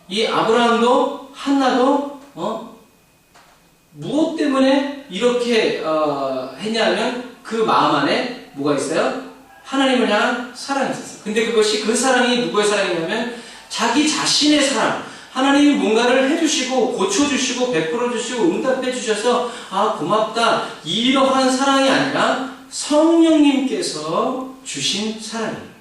이 아브라함도 한나도 무엇 때문에 이렇게 했냐면 그 마음 안에 뭐가 있어요? 하나님을 향한 사랑이 있었어요. 근데 그것이 그 사랑이 누구의 사랑이냐면 자기 자신의 사랑. 하나님이 뭔가를 해주시고 고쳐주시고 베풀어주시고 응답해주셔서 고맙다 이러한 사랑이 아니라 성령님께서 주신 사랑이에요.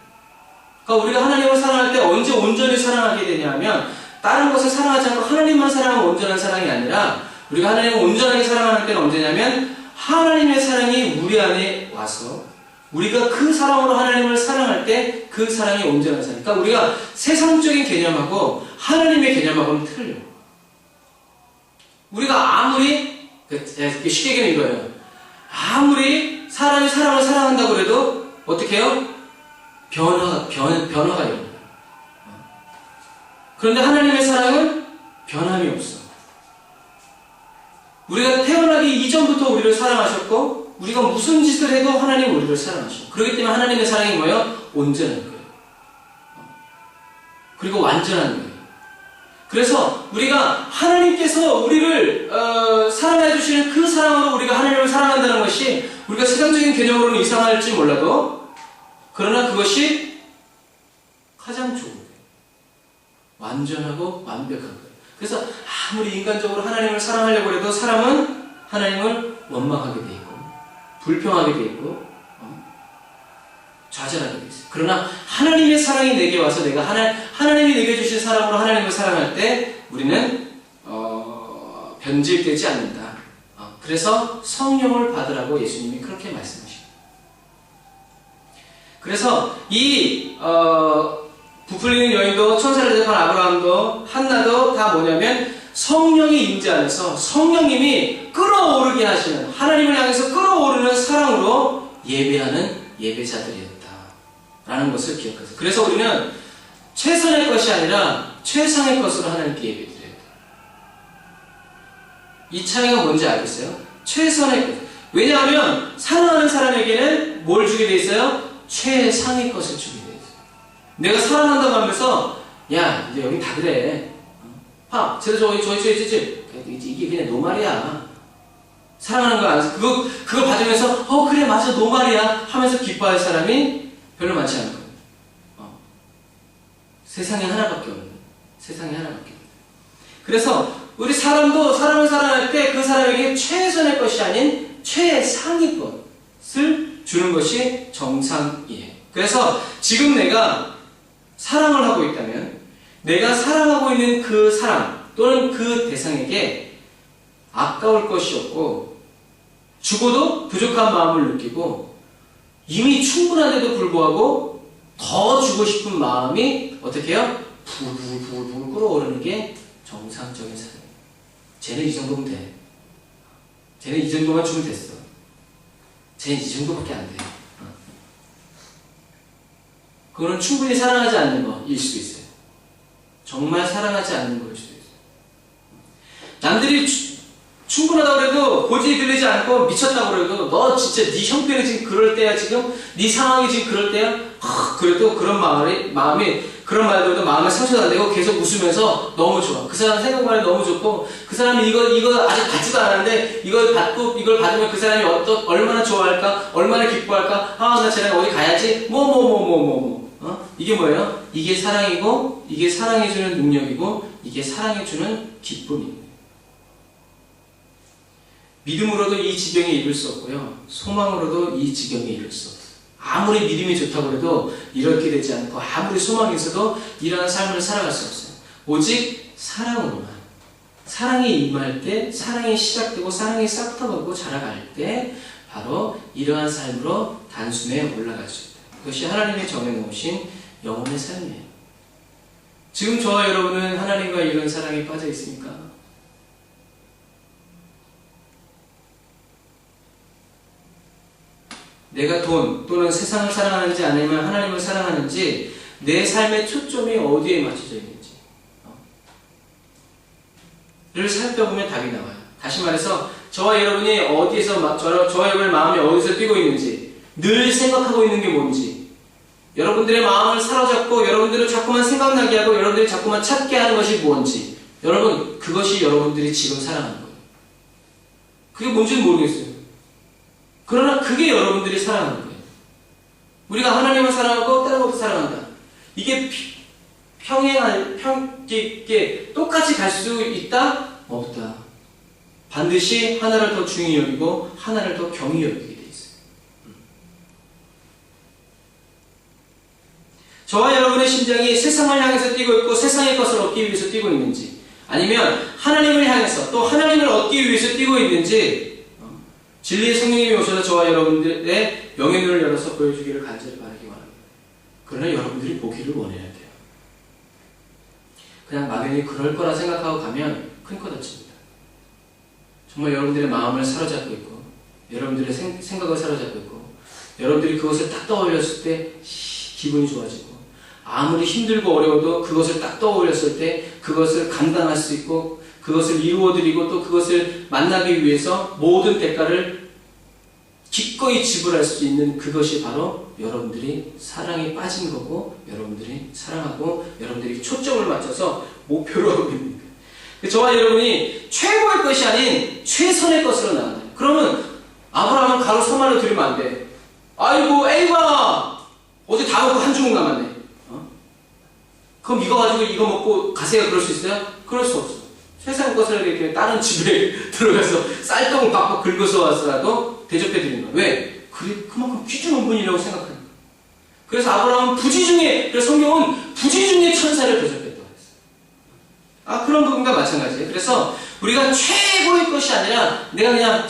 그러니까 우리가 하나님을 사랑할 때 언제 온전히 사랑하게 되냐면 다른 것을 사랑하지 않고 하나님만 사랑하면 온전한 사랑이 아니라 우리가 하나님을 온전하게 사랑하는 때는 언제냐면 하나님의 사랑이 우리 안에 와서 우리가 그 사랑으로 하나님을 사랑할 때 그 사랑이 온전한 사랑. 그러니까 우리가 세상적인 개념하고 하나님의 개념하고는 틀려요. 우리가 아무리 쉽게 얘기하면 이거예요. 아무리 사람이 사랑을 사랑한다고 해도 어떻게 해요? 변화가 일어나요. 그런데 하나님의 사랑은 변함이 없어. 우리가 태어나기 이전부터 우리를 사랑하셨고 우리가 무슨 짓을 해도 하나님은 우리를 사랑하시고 그렇기 때문에 하나님의 사랑이 뭐예요? 온전한 거예요. 그리고 완전한 거예요. 그래서 우리가 하나님께서 우리를 사랑해 주시는 그 사랑으로 우리가 하나님을 사랑한다는 것이 우리가 세상적인 개념으로는 이상할지 몰라도 그러나 그것이 가장 좋은 거예요. 완전하고 완벽한 거예요. 그래서 아무리 인간적으로 하나님을 사랑하려고 해도 사람은 하나님을 원망하게 돼 있고 불평하게 돼 있고 좌절하게 돼 있어요. 그러나 하나님의 사랑이 내게 와서 내가 하나님이 내게 주신 사랑으로 하나님을 사랑할 때 우리는 변질되지 않는다. 그래서 성령을 받으라고 예수님이 그렇게 말씀하십니다. 그래서 이 부풀리는 여인도 천사를 대접한 아브라함도 한나도 다 뭐냐면 성령의 임재 안에서 성령님이 끌어오르게 하시는 하나님을 향해서 끌어오르는 사랑으로 예배하는 예배자들이었다 라는 것을 기억하세요. 그래서 우리는 최선의 것이 아니라 최상의 것으로 하나님께 예배드려야 돼요. 이 차이가 뭔지 알겠어요? 최선의 것. 왜냐하면 사랑하는 사람에게는 뭘 주게 돼 있어요? 최상의 것을 주게 돼 있어요. 내가 사랑한다고 하면서 야 이제 여기 다 그래. 이게 그냥 노말이야. 사랑하는 거 아니야. 그거 받으면서 그래 맞아 노말이야 하면서 기뻐할 사람이 별로 많지 않은 거예요. 세상에 하나밖에 없는. 그래서 우리 사람도 사람을 사랑할 때 그 사람에게 최선의 것이 아닌 최상의 것을 주는 것이 정상이에요. 그래서 지금 내가 사랑을 하고 있다면 내가 사랑하고 있는 그 사람 또는 그 대상에게 아까울 것이 없고 주고도 부족한 마음을 느끼고 이미 충분한데도 불구하고 더 주고 싶은 마음이 어떻게 해요? 불불불불 끓어오르는 게 정상적인 사랑이에요. 쟤는 이 정도면 돼. 쟤는 이 정도만 주면 됐어. 쟤는 이 정도밖에 안 돼. 그거는 충분히 사랑하지 않는 거일 수도 있어요. 정말 사랑하지 않는 거일 수도 있어요. 남들이 충분하다고 그래도 고집이 들리지 않고 미쳤다고 그래도 너 진짜 네 형편이 지금 그럴 때야 지금 네 상황이 지금 그럴 때야 그래도 그런 마음이 그런 말 들어도 마음에 상처가 안 되고 계속 웃으면서 너무 좋아. 그 사람 생각만 해도 너무 좋고 그 사람이 이거 아직 받지도 않았는데 이걸 받으면 그 사람이 얼마나 좋아할까 얼마나 기뻐할까 나 쟤랑 어디 가야지 이게 뭐예요? 이게 사랑이고 이게 사랑해주는 능력이고 이게 사랑해주는 기쁨이에요. 믿음으로도 이 지경에 이를 수 없고요. 소망으로도 이 지경에 이를 수 없어요. 아무리 믿음이 좋다고 해도 이렇게 되지 않고 아무리 소망이 있어도 이러한 삶을 살아갈 수 없어요. 오직 사랑으로만. 사랑이 임할 때, 사랑이 시작되고 사랑이 싹터가고 자라갈 때 바로 이러한 삶으로 단숨에 올라갈 수 있다. 그것이 하나님이 정해놓으신 영혼의 삶이에요. 지금 저와 여러분은 하나님과 이런 사랑에 빠져 있습니까? 내가 돈 또는 세상을 사랑하는지 아니면 하나님을 사랑하는지 내 삶의 초점이 어디에 맞춰져 있는지 를 살펴보면 답이 나와요. 다시 말해서 저와 여러분이 어디에서 저와 여러분의 마음이 어디서 뛰고 있는지 늘 생각하고 있는 게 뭔지 여러분들의 마음을 사로잡고 여러분들을 자꾸만 생각나게 하고 여러분들이 자꾸만 찾게 하는 것이 뭔지, 여러분, 그것이 여러분들이 지금 사랑하는 거예요. 그게 뭔지는 모르겠어요. 그러나 그게 여러분들이 사랑하는 거예요. 우리가 하나님을 사랑하고 다른 것도 사랑한다. 이게 이게 똑같이 갈 수 있다? 없다. 반드시 하나를 더 중히 여기고 하나를 더 경히 여기게 돼 있어요. 저와 여러분의 심장이 세상을 향해서 뛰고 있고 세상의 것을 얻기 위해서 뛰고 있는지, 아니면 하나님을 향해서 또 하나님을 얻기 위해서 뛰고 있는지, 진리의 성령님이 오셔서 저와 여러분들의 영의 눈을 열어서 보여주기를 간절히 바라기 원합니다. 그러나 여러분들이 보기를 원해야 돼요. 그냥 막연히 그럴 거라 생각하고 가면 큰 코 다칩니다. 정말 여러분들의 마음을 사로잡고 있고 여러분들의 생각을 사로잡고 있고 여러분들이 그것을 딱 떠올렸을 때 기분이 좋아지고, 아무리 힘들고 어려워도 그것을 딱 떠올렸을 때 그것을 감당할 수 있고 그것을 이루어드리고 또 그것을 만나기 위해서 모든 대가를 기꺼이 지불할 수 있는 그것이 바로 여러분들이 사랑에 빠진 거고, 여러분들이 사랑하고 여러분들이 초점을 맞춰서 목표로 하고 있는 거예요. 저와 여러분이 최고의 것이 아닌 최선의 것으로 나간다. 그러면 아브라함은 가로 서말로 들으면 안 돼. 아이고 에이가 어제 다 먹고 한 주먹 남았네. 그럼 이거 가지고 이거 먹고 가세요, 그럴 수 있어요? 그럴 수 없어. 세상 것을 이렇게 다른 집에 들어가서 쌀떡을 박박 긁어서 와서라도 대접해 드리는 거야. 왜? 그만큼 귀중한 분이라고 생각하는 거야. 그래서 아브라함은 부지 중에, 그래서 성경은 부지 중에 천사를 대접했다고 했어요. 그런 부분과 마찬가지예요. 그래서 우리가 최고의 것이 아니라 내가 그냥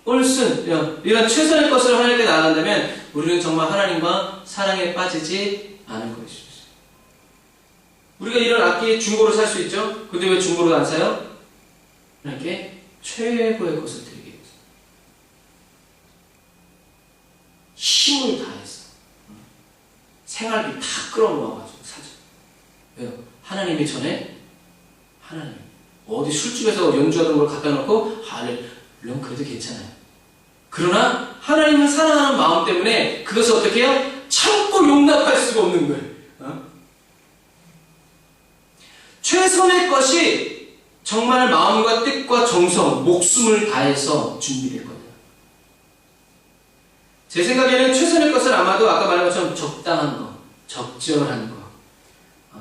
꼴순 이런 최선의 것을 하나님께 나아간다면 우리는 정말 하나님과 사랑에 빠지지 않을 것이죠. 우리가 이런 악기 중고로 살 수 있죠? 근데 왜 중고로 안 사요? 이렇게 최고의 것을 드리기 위해서. 힘을 다해서. 생활비 다 끌어모아가지고 사죠. 왜요? 하나님이 전에, 하나님. 어디 술집에서 연주하던 걸 갖다 놓고, 넌 그래도 괜찮아요. 그러나 하나님을 사랑하는 마음 때문에 그것을 어떻게 해요? 참고 용납할 수가 없는 거예요. 최선의 것이 정말 마음과 뜻과 정성, 목숨을 다해서 준비될 거예요. 제 생각에는 최선의 것은 아마도 아까 말한 것처럼 적당한 거, 적절한 거,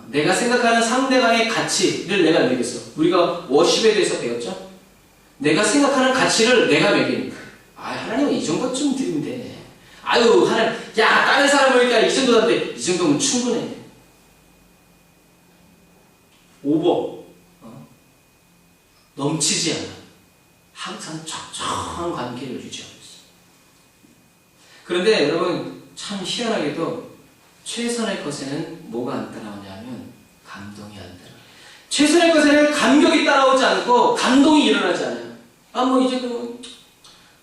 내가 생각하는 상대방의 가치를 내가 매겼어. 우리가 워십에 대해서 배웠죠? 내가 생각하는 가치를 내가 매기는 거야. 하나님은 이 정도쯤 드리면 돼. 하나님, 다른 사람이니까 이 정도 한데 이 정도면 충분해. 오버, 넘치지 않아. 항상 적정한 관계를 유지하고 있어. 그런데 여러분, 참 희한하게도 최선의 것에는 뭐가 안 따라오냐면 감동이 안 따라와요. 최선의 것에는 감격이 따라오지 않고 감동이 일어나지 않아요. 이 정도면,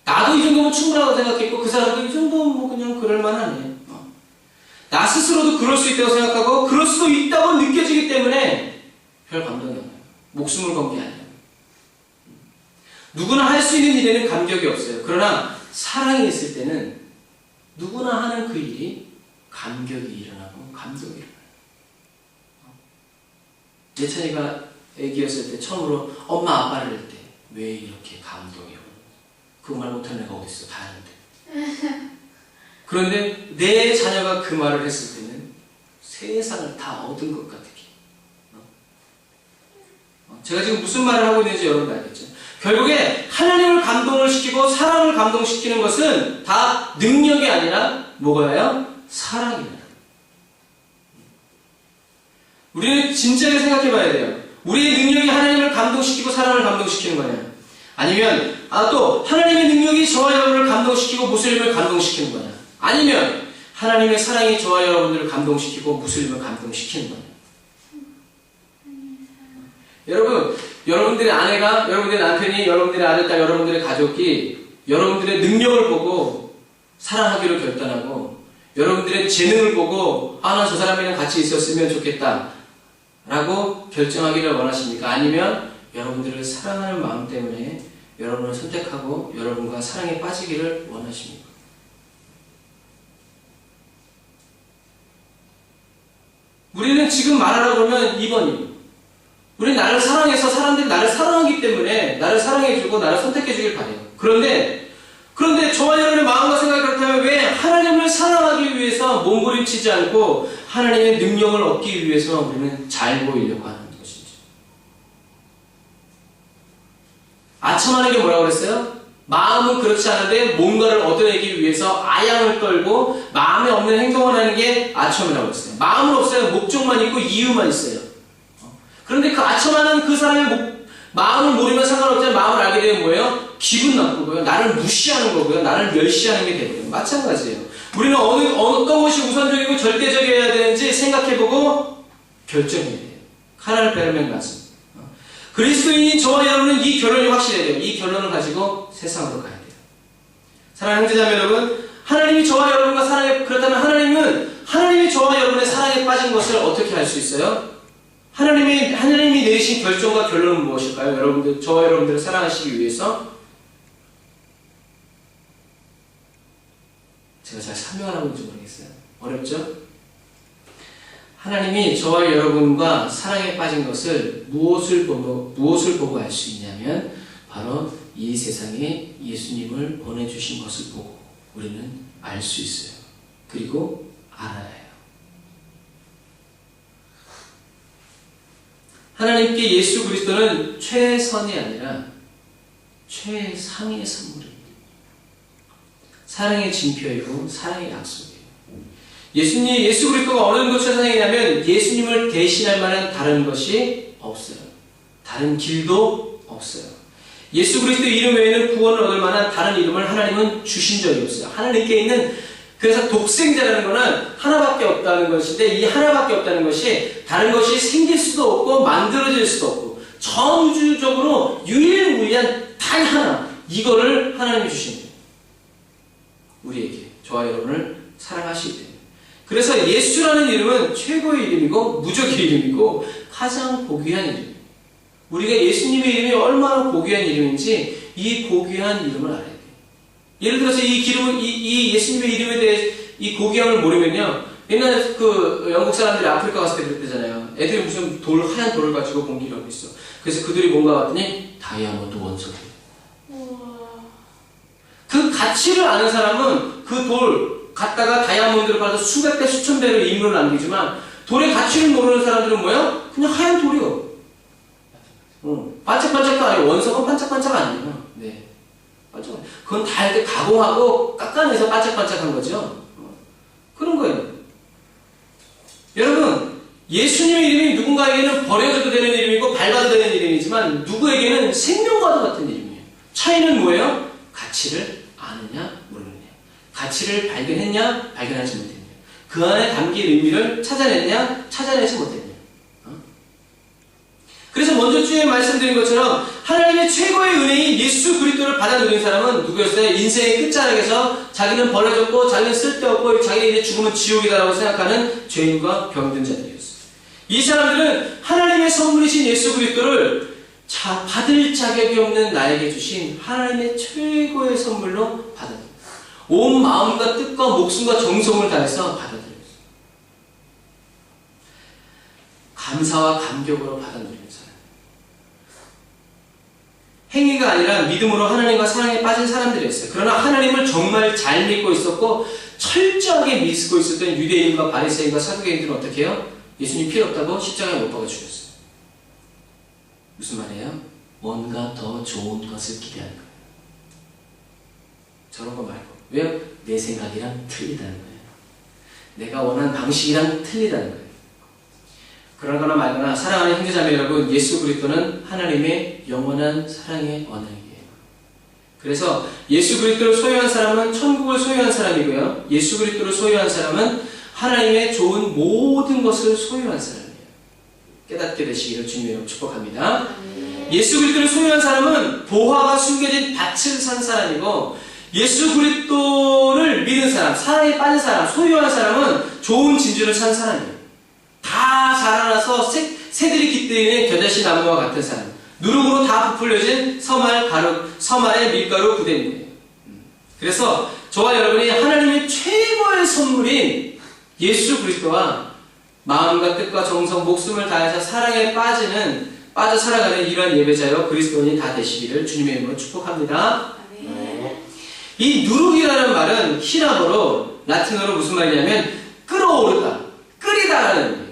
나도 이 정도면 충분하다고 생각했고 그 사람도 이 정도면 그냥 그럴만하네. 나 스스로도 그럴 수 있다고 생각하고 그럴 수도 있다고 느껴지기 때문에 별 감동이 없어요. 목숨을 건 게 아니에요. 누구나 할 수 있는 일에는 감격이 없어요. 그러나 사랑이 있을 때는 누구나 하는 그 일이 감격이 일어나고 감동이 일어나요. 예찬이가 애기였을 때 처음으로 엄마 아빠를 할 때 왜 이렇게 감동이 오는 그 말 못하는 애가 어딨어, 다 하는데. 그런데 내 자녀가 그 말을 했을 때는 세상을 다 얻은 것 같아. 제가 지금 무슨 말을 하고 있는지 여러분 알겠죠? 결국에 하나님을 감동을 시키고 사람을 감동시키는 것은 다 능력이 아니라 뭐가요? 사랑이에요. 우리는 진지하게 생각해 봐야 돼요. 우리의 능력이 하나님을 감동시키고 사람을 감동시키는 거냐? 아니면 또 하나님의 능력이 저와 여러분을 감동시키고 무슬림을 감동시키는 거냐? 아니면 하나님의 사랑이 저와 여러분들을 감동시키고 무슬림을 감동시키는 거냐? 여러분, 여러분들의 아내가, 여러분들의 남편이, 여러분들의 아들, 딸, 여러분들의 가족이 여러분들의 능력을 보고 사랑하기로 결단하고 여러분들의 재능을 보고 난 저 사람이랑 같이 있었으면 좋겠다 라고 결정하기를 원하십니까? 아니면 여러분들을 사랑하는 마음 때문에 여러분을 선택하고 여러분과 사랑에 빠지기를 원하십니까? 우리는 지금 말하라고 그러면 2번이에요. 우리는 나를 사랑해서 사람들이 나를 사랑하기 때문에 나를 사랑해주고 나를 선택해주길 바래요. 그런데 저와 여러분의 마음과 생각이 그렇다면 왜 하나님을 사랑하기 위해서 몸부림치지 않고 하나님의 능력을 얻기 위해서 우리는 잘 보이려고 하는 것인지. 아첨하는 게 뭐라고 그랬어요? 마음은 그렇지 않은데 뭔가를 얻어내기 위해서 아양을 떨고 마음에 없는 행동을 하는 게 아첨이라고 했어요. 마음은 없어요. 목적만 있고 이유만 있어요. 그런데 그 아첨하는 그 사람의 마음을 모르면 상관없지만 마음을 알게 되면 뭐예요? 기분 나쁘고요. 나를 무시하는 거고요. 나를 멸시하는 게 되고요. 마찬가지예요. 우리는 어떤 것이 우선적이고 절대적이어야 되는지 생각해보고 결정해야 돼요. 카날 베르멘 말씀. 그리스도인인 저와 여러분은 이 결론이 확실해야 돼요. 이 결론을 가지고 세상으로 가야 돼요. 사랑하는 형제자매 여러분, 하나님이 저와 여러분과 사랑해, 그렇다면 하나님이 저와 여러분의 사랑에 빠진 것을 어떻게 할 수 있어요? 하나님이 내리신 결정과 결론은 무엇일까요? 여러분들, 저와 여러분들을 사랑하시기 위해서 제가 잘 설명하는 건지 모르겠어요. 어렵죠? 하나님이 저와 여러분과 사랑에 빠진 것을 무엇을 보고 알 수 있냐면 바로 이 세상에 예수님을 보내주신 것을 보고 우리는 알 수 있어요. 그리고 알아야 해요. 하나님께 예수 그리스도는 최선이 아니라 최상의 선물입니다. 사랑의 징표이고 사랑의 약속이에요. 예수 그리스도가 어느 정도 최선이냐면 예수님을 대신할 만한 다른 것이 없어요. 다른 길도 없어요. 예수 그리스도 이름 외에는 구원을 얻을 만한 다른 이름을 하나님은 주신 적이 없어요. 하나님께 있는, 그래서 독생자라는 것은 하나밖에 없다는 것인데 이 하나밖에 없다는 것이 다른 것이 생길 수도 없고 만들어질 수도 없고 전 우주적으로 유일무이한 단 하나, 이거를 하나님이 주신 거예요. 우리에게, 저와 여러분을 사랑하시기 때문에. 그래서 예수라는 이름은 최고의 이름이고 무적의 이름이고 가장 고귀한 이름이에요. 우리가 예수님의 이름이 얼마나 고귀한 이름인지 이 고귀한 이름을 알아야 돼요. 예를 들어서 이 예수님의 이름에 대해 이 고귀함을 모르면요, 옛날에 그 영국 사람들이 아프리카 갔을 때 그랬대잖아요. 애들이 무슨 하얀 돌을 가지고 공기를 하고 있어. 그래서 그들이 뭔가 봤더니 다이아몬드 원석이에요. 그 가치를 아는 사람은 그 돌 갖다가 다이아몬드를 받아서 수백 배, 수천 배로 임무를 남기지만 돌의 가치를 모르는 사람들은 뭐야? 그냥 하얀 돌이요. 반짝반짝도 아니고 원석은 반짝반짝 아니에요. 네. 반짝. 그건 다 이렇게 가공하고 깎아내서 반짝반짝한 거죠. 그런 거예요. 여러분, 예수님의 이름이 누군가에게는 버려져도 되는 이름이고 밟아도 되는 이름이지만 누구에게는 생명과도 같은 이름이에요. 차이는 뭐예요? 가치를 아느냐 모르느냐. 가치를 발견했냐 발견하지 못했냐. 그 안에 담긴 의미를 찾아냈냐 찾아내지 못했냐. 그래서 먼저 주에 말씀드린 것처럼 하나님의 최고의 은혜인 예수 그리스도를 받아 누린 사람은 누구였어요? 인생의 끝자락에서 자기는 버려졌고 자기는 쓸데없고 자기는 이제 죽으면 지옥이다라고 생각하는 죄인과 병든 자들이었어요. 이 사람들은 하나님의 선물이신 예수 그리스도를 받을 자격이 없는 나에게 주신 하나님의 최고의 선물로 받아들였어요. 온 마음과 뜻과 목숨과 정성을 다해서 받아들였어요. 감사와 감격으로 받아들이는 사람. 행위가 아니라 믿음으로 하나님과 사랑에 빠진 사람들이었어요. 그러나 하나님을 정말 잘 믿고 있었고 철저하게 믿고 있었던 유대인과 바리새인과 사두개인들은 어떻게 해요? 예수님 필요 없다고 십자가에 못 박아 죽였어요. 무슨 말이에요? 뭔가 더 좋은 것을 기대하는 거예요. 저런 거 말고. 왜요? 내 생각이랑 틀리다는 거예요. 내가 원하는 방식이랑 틀리다는 거예요. 그러거나 말거나 사랑하는 형제자매 여러분, 예수 그리스도는 하나님의 영원한 사랑의 언약이에요. 그래서 예수 그리스도를 소유한 사람은 천국을 소유한 사람이고요. 예수 그리스도를 소유한 사람은 하나님의 좋은 모든 것을 소유한 사람이에요. 깨닫게 되시기를 주님으로 축복합니다. 예수 그리스도를 소유한 사람은 보화가 숨겨진 밭을 산 사람이고 예수 그리스도를 믿은 사람, 사랑에 빠진 사람, 소유한 사람은 좋은 진주를 산 사람이에요. 다 자라나서 새들이 깃들이는 겨자씨 나무와 같은 사람, 누룩으로 다 부풀려진 서말의 밀가루 부대인 거예요. 그래서 저와 여러분이 하나님의 최고의 선물인 예수 그리스도와 마음과 뜻과 정성, 목숨을 다해서 사랑에 빠져 살아가는 이러한 예배자여 그리스도인이 다 되시기를 주님의 이름으로 축복합니다. 이 누룩이라는 말은 히라보로, 라틴어로 무슨 말이냐면 끌어오르다, 끓이다라는 의미예요.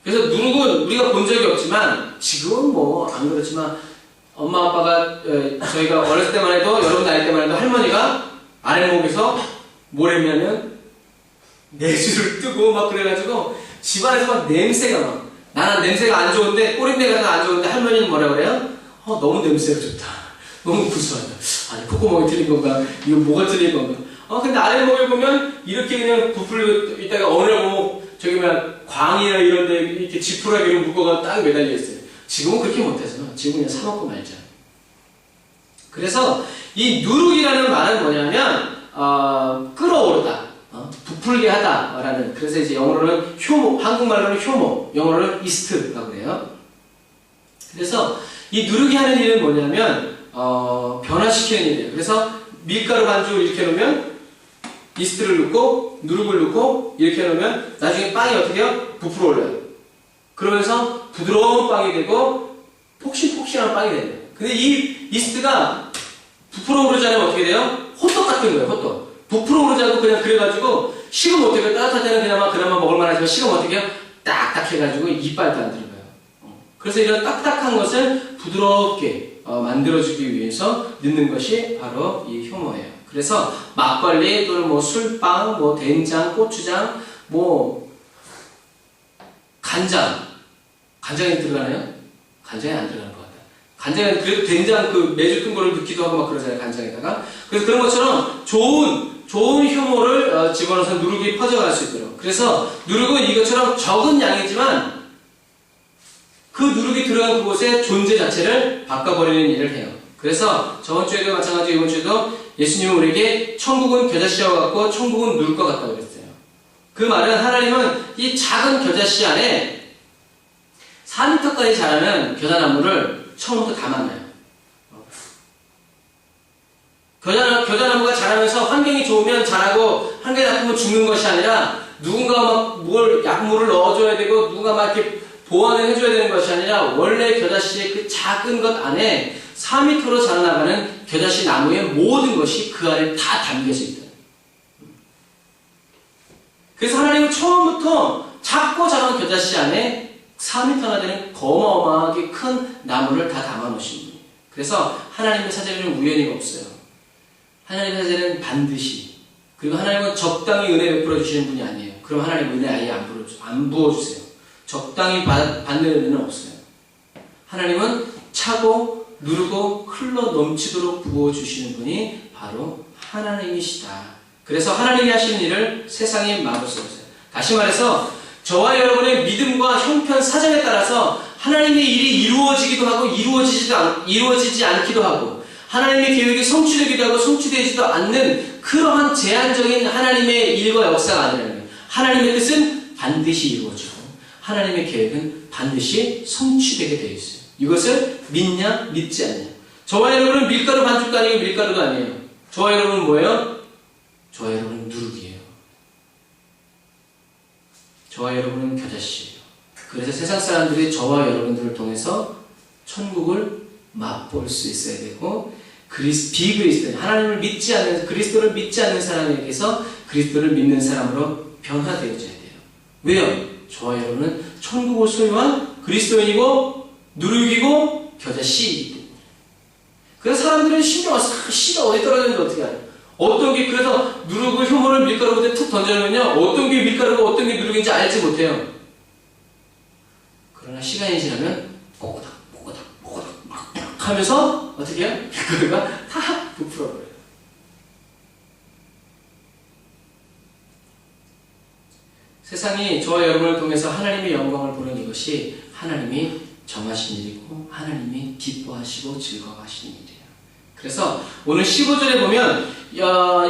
그래서 누룩은 우리가 본 적이 없지만 지금은 뭐 안 그렇지만 엄마 아빠가 저희가 어렸을 때만 해도 여러분 나이 때만 해도 할머니가 아랫목에서 뭘 했냐면 내주를 뜨고 막 그래가지고 집안에서 막 냄새가 막 나는 냄새가 안 좋은데 꼬린내가 안 좋은데 할머니는 뭐라 그래요? 너무 냄새가 좋다. 너무 구수하다. 아니 콧구멍이 틀린 건가? 이거 뭐가 틀린 건가? 근데 아랫목에 보면 이렇게 그냥 부풀고 있다가 어느 날 보면 저기 막 광이나 이런 데 이렇게 지푸라기로 묶어가 딱 매달려 있어요. 지금은 그렇게 못해서 지금은 그냥 사먹고 말자. 그래서 이 누룩이라는 말은 뭐냐면 끌어오르다, 부풀게 하다라는. 그래서 이제 영어로는 효모, 한국말로는 효모, 영어로는 이스트라고 해요. 그래서 이 누룩이 하는 일은 뭐냐면 변화시키는 일이에요. 그래서 밀가루 반죽을 이렇게 놓으면 이스트를 넣고 누룩을 넣고 이렇게 놓으면 나중에 빵이 어떻게 해요? 부풀어 올라요. 그러면서 부드러운 빵이 되고 폭신폭신한 빵이 돼요. 근데 이 이스트가 부풀어 오르지 않으면 어떻게 돼요? 호떡 같은 거예요. 호떡. 부풀어 오르지 않고 그냥 그래가지고 식으면 어떻게 해요? 따뜻할 때는 그나마 먹을만하지만 식으면 어떻게 해요? 딱딱해가지고 이빨도 안 들어가요. 그래서 이런 딱딱한 것을 부드럽게 만들어주기 위해서 넣는 것이 바로 이 효모예요. 그래서 막걸리 또는 뭐 술빵, 뭐 된장, 고추장, 뭐 간장이 들어가나요? 간장이 안 들어가는 것 같아요. 간장은 그래도 된장 그 매주 큰 거를 넣기도 하고 막 그러잖아요. 간장에다가. 그래서 그런 것처럼 좋은 효모를 집어넣어서 누룩이 퍼져갈 수 있도록. 그래서 누룩은 이것처럼 적은 양이지만 그 누룩이 들어간 그곳의 존재 자체를 바꿔버리는 일을 해요. 그래서 저번 주에도 마찬가지로 이번 주에도 예수님은 우리에게 천국은 겨자씨와 같고 천국은 누룩과 같다고 그랬어요. 그 말은 하나님은 이 작은 겨자씨 안에 4m까지 자라는 겨자나무를 처음부터 다 만나요. 겨자나무가 자라면서 환경이 좋으면 자라고 환경이 나쁘면 죽는 것이 아니라 누군가 막 약물을 넣어줘야 되고 누군가 막 이렇게 보완을 해줘야 되는 것이 아니라 원래 겨자씨의 그 작은 것 안에 4m로 자라나가는 겨자씨 나무의 모든 것이 그 안에 다 담겨져 있다. 그래서 하나님은 처음부터 작고 작은 겨자씨 안에 4m나 되는 어마어마하게 큰 나무를 다 담아놓으신 분이에요. 그래서 하나님의 사제는 우연히가 없어요. 하나님의 사제는 반드시. 그리고 하나님은 적당히 은혜 베풀어 주시는 분이 아니에요. 그럼 하나님 은혜 아예 안 부어주세요. 적당히 받는 은혜는 없어요. 하나님은 차고 누르고 흘러 넘치도록 부어주시는 분이 바로 하나님이시다. 그래서 하나님이 하시는 일을 세상이 막을 수 없어요. 다시 말해서 저와 여러분의 믿음과 형편 사정에 따라서 하나님의 일이 이루어지기도 하고 이루어지지 않기도 하고 하나님의 계획이 성취되기도 하고 성취되지도 않는 그러한 제한적인 하나님의 일과 역사가 아니라는 거예요. 하나님의 뜻은 반드시 이루어지고 하나님의 계획은 반드시 성취되게 되어 있어요. 이것을 믿냐 믿지 않냐. 저와 여러분은 밀가루 반죽도 아니고 밀가루도 아니에요. 저와 여러분은 뭐예요? 저와 여러분은 누룩이에요. 저와 여러분은 겨자씨예요. 그래서 세상 사람들이 저와 여러분들을 통해서 천국을 맛볼 수 있어야 되고 비그리스도인 하나님을 믿지 않는 그리스도를 믿지 않는 사람에게서 그리스도를 믿는 사람으로 변화되어져야 돼요. 왜요? 저와 여러분은 천국을 소유한 그리스도인이고 누룩이고 겨자씨이기 때문에. 그래서 사람들은 신경 와서 씨가 어디 떨어졌는지 어떻게 알아요? 어떤 게 그래서 누룩을 효모를 밀가루에 툭 던져놓으면요 어떤 게 밀가루고 어떤 게 누룩인지 알지 못해요. 그러나 시간이 지나면 뽀고닥 막 하면서 어떻게 해요? 밀가루가 다 부풀어버려요. 세상이 저와 여러분을 통해서 하나님의 영광을 보는 이것이 하나님이 정하신 일이고 하나님이 기뻐하시고 즐거워하시는 일이에요. 그래서 오늘 15절에 보면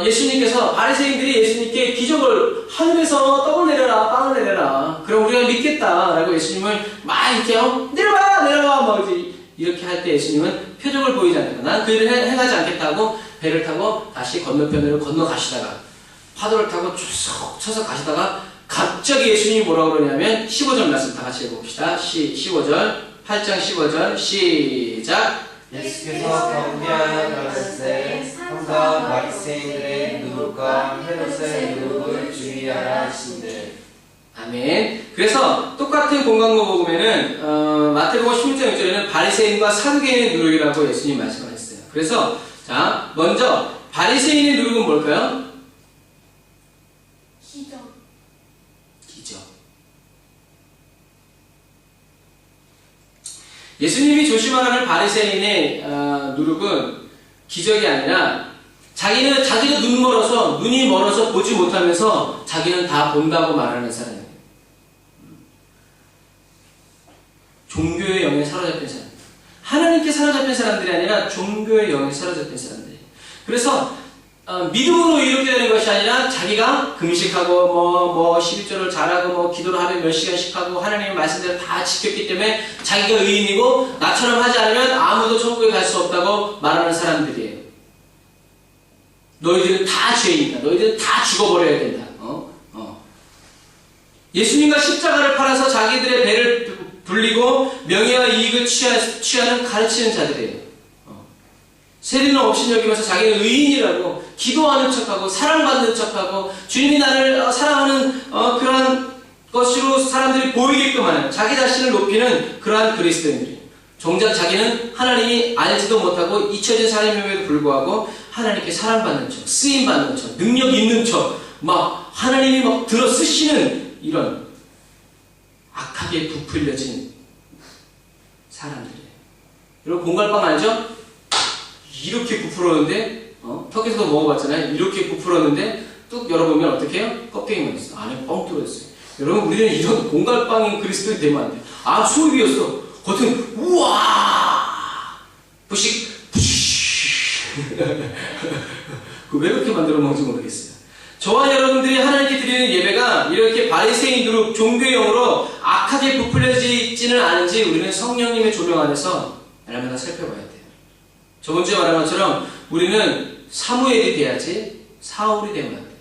예수님께서 바리새인들이 예수님께 기적을 하늘에서 떡을 내려라 빵을 내려라 그럼 우리가 믿겠다라고 예수님을 막 이렇게 내려와 막 이렇게 할 때 예수님은 표정을 보이지 않겠다. 난 그 일을 행하지 않겠다고 배를 타고 다시 건너편으로 건너가시다가 파도를 타고 쭉 쳐서 가시다가 갑자기 예수님이 뭐라고 그러냐면 15절 말씀 다 같이 읽어봅시다. 15절 8장 15절 시작. 예수께서 경비하여 가라사대 삼가 바리새인들의 누룩과 헤롯의 누룩을 주의하라 하시니라. 아멘. 그래서 똑같은 공간고 보면은 마태복음 16장 6절에는 바리새인과 사두개인의 누룩이라고 예수님 말씀하셨어요. 그래서 자 먼저 바리새인의 누룩은 뭘까요? 기적. 예수님이 조심하라는 바리새인의 누룩은 기적이 아니라 자기도 눈이 멀어서 보지 못하면서 자기는 다 본다고 말하는 사람이에요. 종교의 영에 사로잡힌 사람. 하나님께 사로잡힌 사람들이 아니라 종교의 영에 사로잡힌 사람들이에요. 그래서 믿음으로 이렇게 되는 것이 아니라 자기가 금식하고 11조를 잘하고 기도를 하루에 몇 시간씩 하고 하나님의 말씀대로 다 지켰기 때문에 자기가 의인이고 나처럼 하지 않으면 아무도 천국에 갈 수 없다고 말하는 사람들이에요. 너희들은 다 죄인이다. 너희들은 다 죽어버려야 된다. 예수님과 십자가를 팔아서 자기들의 배를 불리고 명예와 이익을 취하는 가르치는 자들이에요. 세리는 없인 여기면서 자기는 의인이라고 기도하는 척하고 사랑받는 척하고 주님이 나를 사랑하는 그러한 것으로 사람들이 보이게끔 하는 자기 자신을 높이는 그러한 그리스도인들이에요. 정작 자기는 하나님이 알지도 못하고 잊혀진 사람임에도 불구하고 하나님께 사랑받는 척, 쓰임받는 척, 능력 있는 척, 하나님이 들어 쓰시는 이런 악하게 부풀려진 사람들이에요. 여러분 공갈빵 알죠? 이렇게 부풀었는데 터키에서도 먹어봤잖아요. 이렇게 부풀었는데 뚝 열어보면 어떻게 해요? 껍데기만 있어. 안에 뻥 뚫어있어요. 여러분 우리는 이런 공갈빵인 그리스도인이 되면 안 돼요. 소입이었어. 겉은 우와 부식 부식 왜 그렇게 만들어 먹는지 모르겠어요. 저와 여러분들이 하나님께 드리는 예배가 이렇게 바리새인 누룩 종교의 영으로 악하게 부풀려지지는 않은지 우리는 성령님의 조명 안에서 날마다 살펴봐야 돼요. 저번주에 말한 것처럼 우리는 사무엘이 돼야지 사울이 되면 안 돼요.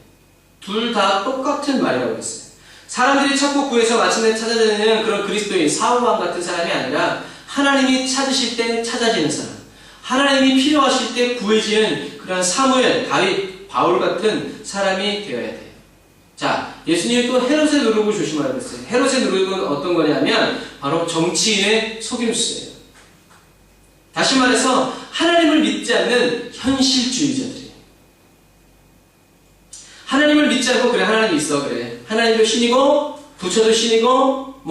둘 다 똑같은 말이라고 했어요. 사람들이 찾고 구해서 마침내 찾아내는 그런 그리스도인 사울왕 같은 사람이 아니라 하나님이 찾으실 때 찾아지는 사람, 하나님이 필요하실 때 구해지는 그런 사무엘, 다윗, 바울 같은 사람이 되어야 돼요. 자, 예수님이 또 헤롯의 누룩을 조심하라고 했어요. 헤롯의 누룩은 어떤 거냐면 바로 정치인의 속임수예요. 다시 말해서 하나님을 믿지 않는 현실주의자들이에요. 하나님을 믿지 않고 그래 하나님이 있어 그래 하나님도 신이고 부처도 신이고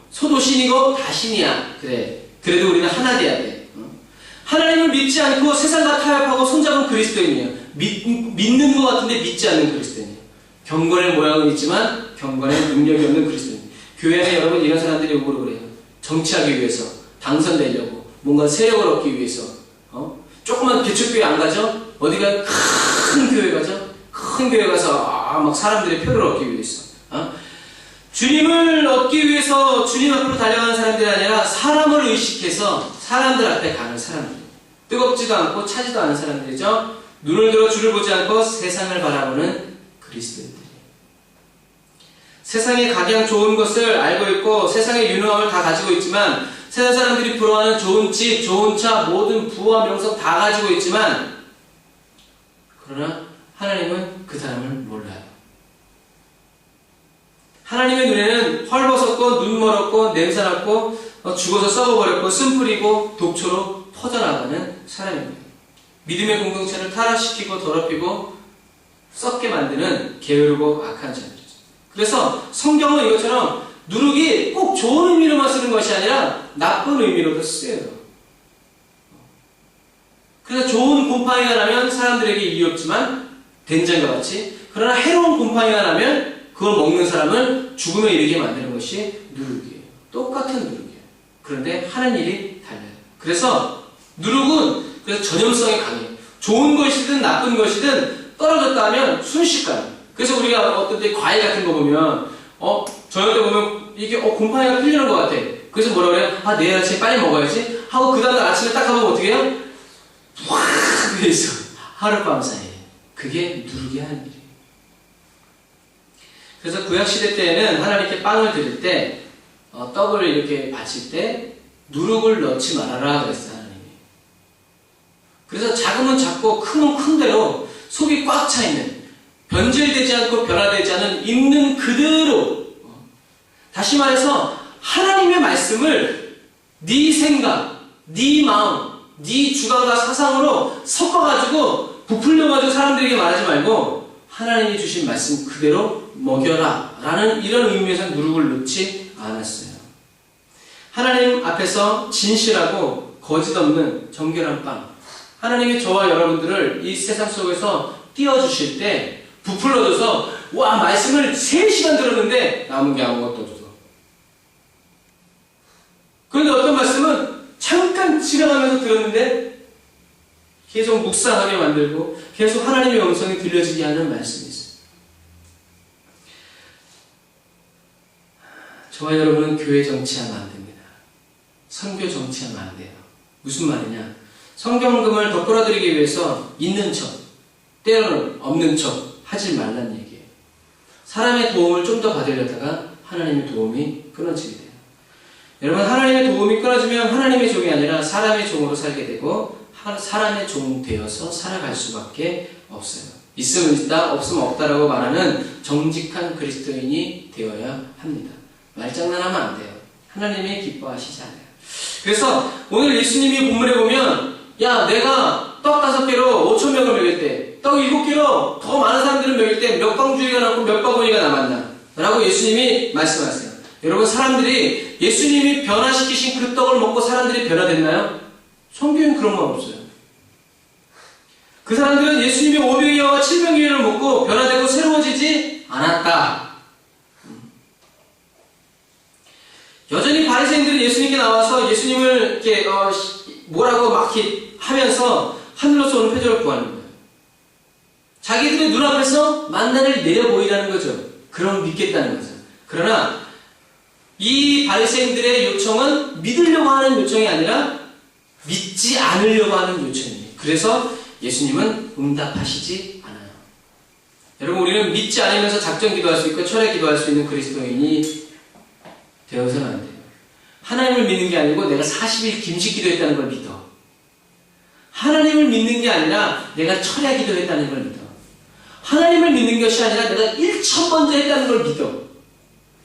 소도 신이고 다 신이야 그래 그래도 우리는 하나 돼야 돼. 하나님을 믿지 않고 세상과 타협하고 손잡은 그리스도인이에요. 믿는 것 같은데 믿지 않는 그리스도인이에요. 경건의 모양은 있지만 경건의 능력이 없는 그리스도인. 교회 안에 여러분 이런 사람들이 오고 그래요. 정치하기 위해서 당선되려고 뭔가 세력을 얻기 위해서 조그만 개척교회 안 가죠? 어디가 큰 교회 가죠? 큰 교회 가서 막 사람들의 표를 얻기 위해서 주님을 얻기 위해서 주님 앞으로 달려가는 사람들이 아니라 사람을 의식해서 사람들 앞에 가는 사람들. 뜨겁지도 않고 차지도 않은 사람들이죠. 눈을 들어 주를 보지 않고 세상을 바라보는 그리스도인들이에요. 세상에 각양 좋은 것을 알고 있고 세상의 유능함을 다 가지고 있지만 세상 사람들이 부러워하는 좋은 집, 좋은 차, 모든 부와 명성 다 가지고 있지만 그러나 하나님은 그 사람을 몰라요. 하나님의 눈에는 헐벗었고 눈 멀었고 냄새났고 죽어서 썩어버렸고 쓴뿌리고 독초로 퍼져나가는 사람입니다. 믿음의 공동체를 타락시키고 더럽히고 썩게 만드는 게으르고 악한 자들이죠. 그래서 성경은 이것처럼 누룩이 꼭 좋은 의미로만 쓰는 것이 아니라 나쁜 의미로도 쓰여요. 그래서 좋은 곰팡이가 나면 사람들에게 이익이 없지만 된장과 같이 그러나 해로운 곰팡이가 나면 그걸 먹는 사람을 죽음에 이르게 만드는 것이 누룩이에요. 똑같은 누룩이에요. 그런데 하는 일이 달라요. 그래서 누룩은 그래서 전염성이 강해요. 좋은 것이든 나쁜 것이든 떨어졌다 하면 순식간에. 그래서 우리가 어떤 때 과일 같은 거 보면 저녁 때 보면 이게 곰팡이가 풀리는 것 같아. 그래서 뭐라 그래요? 내일 아침에 빨리 먹어야지 하고 그 다음날 아침에 딱 가보면 어떻게 해요? 확 그래서 하룻밤 사이에 그게 누룩이 하는 일이에요. 그래서 구약시대 때에는 하나님께 빵을 드릴 때 떡을 이렇게 바칠 때 누룩을 넣지 말아라 그랬어요. 하나님이. 그래서 작으면 작고 크면 큰 대로 속이 꽉 차 있는, 변질되지 않고 변화되지 않은 있는 그대로, 다시 말해서 하나님의 말씀을 네 생각, 네 마음, 네 주관과 사상으로 섞어가지고 부풀려가지고 사람들에게 말하지 말고 하나님이 주신 말씀 그대로 먹여라 라는 이런 의미에서 누룩을 넣지 않았어요. 하나님 앞에서 진실하고 거짓 없는 정결한 빵, 하나님이 저와 여러분들을 이 세상 속에서 띄워주실 때 부풀러져서 와 말씀을 3시간 들었는데 남은 게 아무것도 없어. 그런데 어떤 말씀은 잠깐 지나가면서 들었는데 계속 묵상하게 만들고 계속 하나님의 음성이 들려지게 하는 말씀이 있어요. 저와 여러분은 교회 정치하면 안 됩니다. 선교 정치하면 안 돼요. 무슨 말이냐? 성경금을 더 끌어들이기 위해서 있는 척, 때로는 없는 척 하지 말란 얘기예요. 사람의 도움을 좀 더 받으려다가 하나님의 도움이 끊어지게 돼요. 여러분, 하나님의 도움이 끊어지면 하나님의 종이 아니라 사람의 종으로 살게 되고 사람의 종 되어서 살아갈 수밖에 없어요. 있으면 있다, 없으면 없다라고 말하는 정직한 그리스도인이 되어야 합니다. 말장난하면 안 돼요. 하나님이 기뻐하시지 않아요. 그래서 오늘 예수님이 본문에 보면 야 내가 떡 5개로 5,000명을 먹였대. 떡 7개로 더 많은 사람들을 먹일 때 몇 방주의가 남고 몇 바구니가 남았나? 라고 예수님이 말씀하세요. 여러분 사람들이 예수님이 변화시키신 그 떡을 먹고 사람들이 변화됐나요? 성경엔 그런 건 없어요. 그 사람들은 예수님이 500여와 700여를 먹고 변화되고 새로워지지 않았다. 여전히 바리새인들은 예수님께 나와서 예수님을 이렇게 뭐라고 막 이렇게 하면서 하늘로서 오는 표적을 구하는 거예요. 자기들의 눈앞에서 만나를 내려 보이라는 거죠. 그럼 믿겠다는 거죠. 그러나 이 바리새인들의 요청은 믿으려고 하는 요청이 아니라 믿지 않으려고 하는 요청이에요. 그래서 예수님은 응답하시지 않아요. 여러분 우리는 믿지 않으면서 작정 기도할 수 있고 철회 기도할 수 있는 그리스도인이 되어서는 안 돼요. 하나님을 믿는 게 아니고 내가 40일 금식 기도했다는 걸 믿어. 하나님을 믿는 게 아니라 내가 철야 기도했다는 걸 믿어. 하나님을 믿는 것이 아니라 내가 1,000번째 했다는 걸 믿어.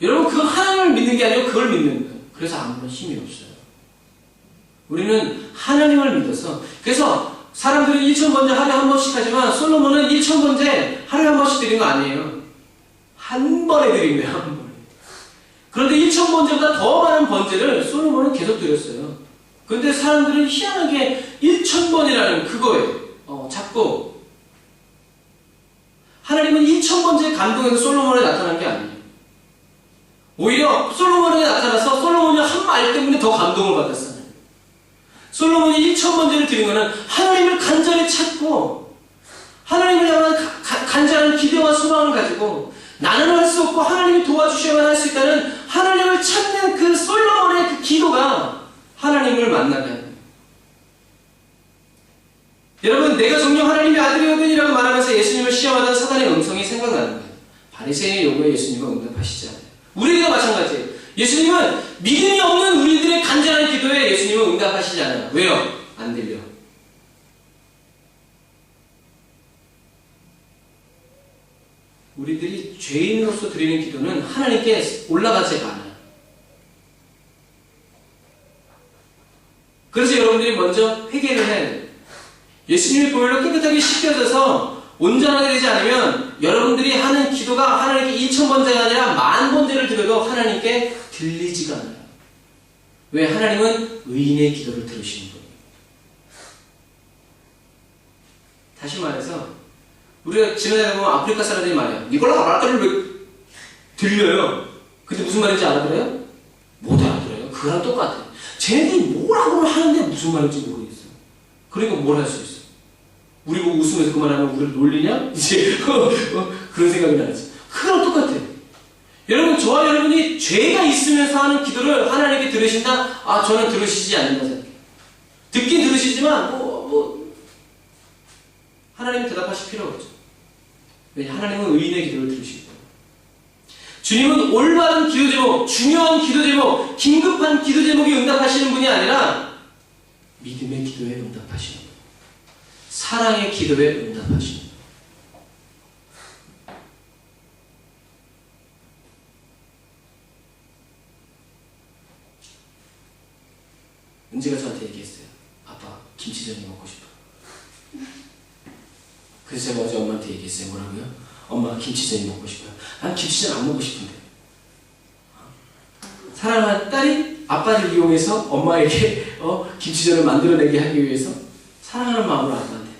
여러분 그 하나님을 믿는 게 아니고 그걸 믿는 거예요. 그래서 아무런 힘이 없어요. 우리는 하나님을 믿어서, 그래서 사람들이 1,000번째 하루에 한 번씩 하지만 솔로몬은 1,000번째 하루에 한 번씩 드린 거 아니에요. 한 번에 드린 거예요. 한 번에. 그런데 1,000번째보다 더 많은 번째를 솔로몬은 계속 드렸어요. 그런데 사람들은 희한하게 1,000번이라는 그거에 자꾸 하나님은 1,000번째 감동에서 솔로몬에 나타난 게 아니에요. 오히려 솔로몬에게 나타나서 솔로몬이 한 말 때문에 더 감동을 받았어요. 솔로몬이 1,000번째를 드린 것은 하나님을 간절히 찾고 하나님을 향한 간절한 기대와 소망을 가지고 나는 할 수 없고 하나님이 도와주셔야만 할 수 있다는 하나님을 찾는 그 솔로몬의 그 기도가 하나님을 만나게 하는 거예요. 여러분 내가 정녕 하나님의 아들이거든이라고 말하면서 예수님을 시험하던 사단의 음성이 생각나는 거예요. 바리새인의 요구에 예수님은 응답하시지 않아요. 우리에게도 마찬가지예요. 예수님은 믿음이 없는 우리들의 간절한 기도에 예수님은 응답하시지 않아요. 왜요? 안 들려. 우리들이 죄인으로서 드리는 기도는 하나님께 올라가지가 않아요. 그래서 여러분들이 먼저 회개를 해야 돼요. 예수님의 보혈로 깨끗하게 씻겨져서 온전하게 되지 않으면 여러분들이 하는 기도가 하나님께 1,000번째가 아니라 10,000번째를 드려도 하나님께 들리지가 않아요. 왜? 하나님은 의인의 기도를 들으시는 거예요. 다시 말해서 우리가 지나다니다 보면 아프리카 사람들이 말해요. 니콜라 말까를 왜 들려요? 근데 무슨 말인지 알아들어요? 못 알아들어요. 그거랑 똑같아요. 쟤네들이 뭐라고 하는데 무슨 말인지 모르겠어요. 그러니까 뭘 할 수 있어요? 우리 보고 웃으면서 그 말하면 우리를 놀리냐? 이제 그런 생각이 나지. 그거랑 똑같아요. 여러분 저와 여러분이 죄가 있으면서 하는 기도를 하나님께 들으신다? 아 저는 들으시지 않는다 생각해요. 듣긴 들으시지만 하나님 대답하실 필요가 없죠. 왜냐 하나님은 의인의 기도를 들으시고 주님은 올바른 기도 제목, 중요한 기도 제목, 긴급한 기도 제목에 응답하시는 분이 아니라 믿음의 기도에 응답하시는 분, 사랑의 기도에 응답하시는 분. 은지가 저한테 얘기했어요. 아빠, 김치전이 먹고 싶어. 그래서 제가 어제 엄마한테 얘기했어요. 뭐라고요? 엄마, 김치전이 먹고 싶어요. 난 김치전 안 먹고 싶은데. 사랑하는 딸이 아빠를 이용해서 엄마에게 김치전을 만들어내게 하기 위해서 사랑하는 마음으로 아빠한테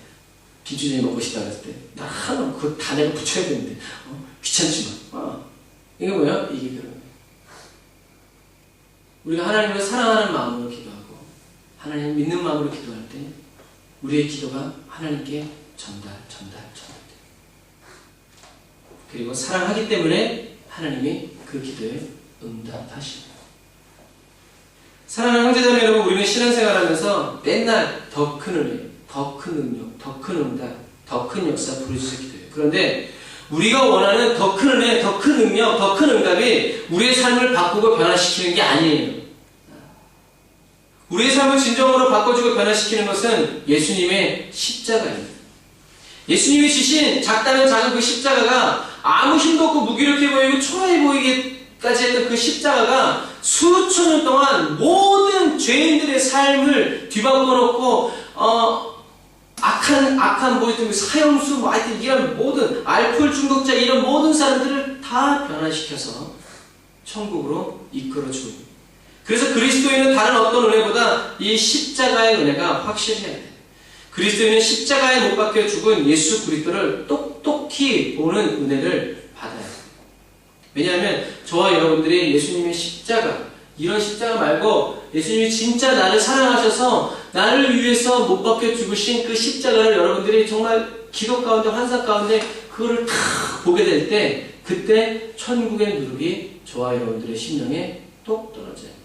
김치전이 먹고 싶다 그랬을 때, 나 하나 그거 다 내가 붙여야 되는데 귀찮지만. 이게 뭐야? 이게 그런 거예요. 우리가 하나님을 사랑하는 마음으로 기도하고 하나님을 믿는 마음으로 기도할 때 우리의 기도가 하나님께 전달돼요. 그리고 사랑하기 때문에 하나님이 그 기도에 응답하십니다. 사랑하는 형제자매 여러분, 우리는 신앙생활하면서 맨날 더 큰 은혜, 더 큰 능력, 더 큰 응답, 더 큰 역사 부르짖어 기도해요. 그런데 우리가 원하는 더 큰 은혜, 더 큰 능력, 더 큰 응답이 우리의 삶을 바꾸고 변화시키는 게 아니에요. 우리의 삶을 진정으로 바꿔주고 변화시키는 것은 예수님의 십자가입니다. 예수님이 지신 작다면 작은 그 십자가가 아무 힘도 없고 무기력해 보이고 초라해 보이기까지 했던 그 십자가가 수천 년 동안 모든 죄인들의 삶을 뒤바꿔 놓고 악한 사형수 하여튼 이런 모든 알코올 중독자 이런 모든 사람들을 다 변화시켜서 천국으로 이끌어 줍니다. 그래서 그리스도인은 다른 어떤 은혜보다 이 십자가의 은혜가 확실해야 돼요. 그리스도인은 십자가에 못 박혀 죽은 예수 그리스도를 똑똑히 보는 은혜를 받아야 돼요. 왜냐하면 저와 여러분들이 예수님의 십자가, 이런 십자가 말고 예수님이 진짜 나를 사랑하셔서 나를 위해서 못 박혀 죽으신 그 십자가를 여러분들이 정말 기도 가운데 환상 가운데 그거를 다 보게 될 때 그때 천국의 누룩이 저와 여러분들의 심령에 똑 떨어져요.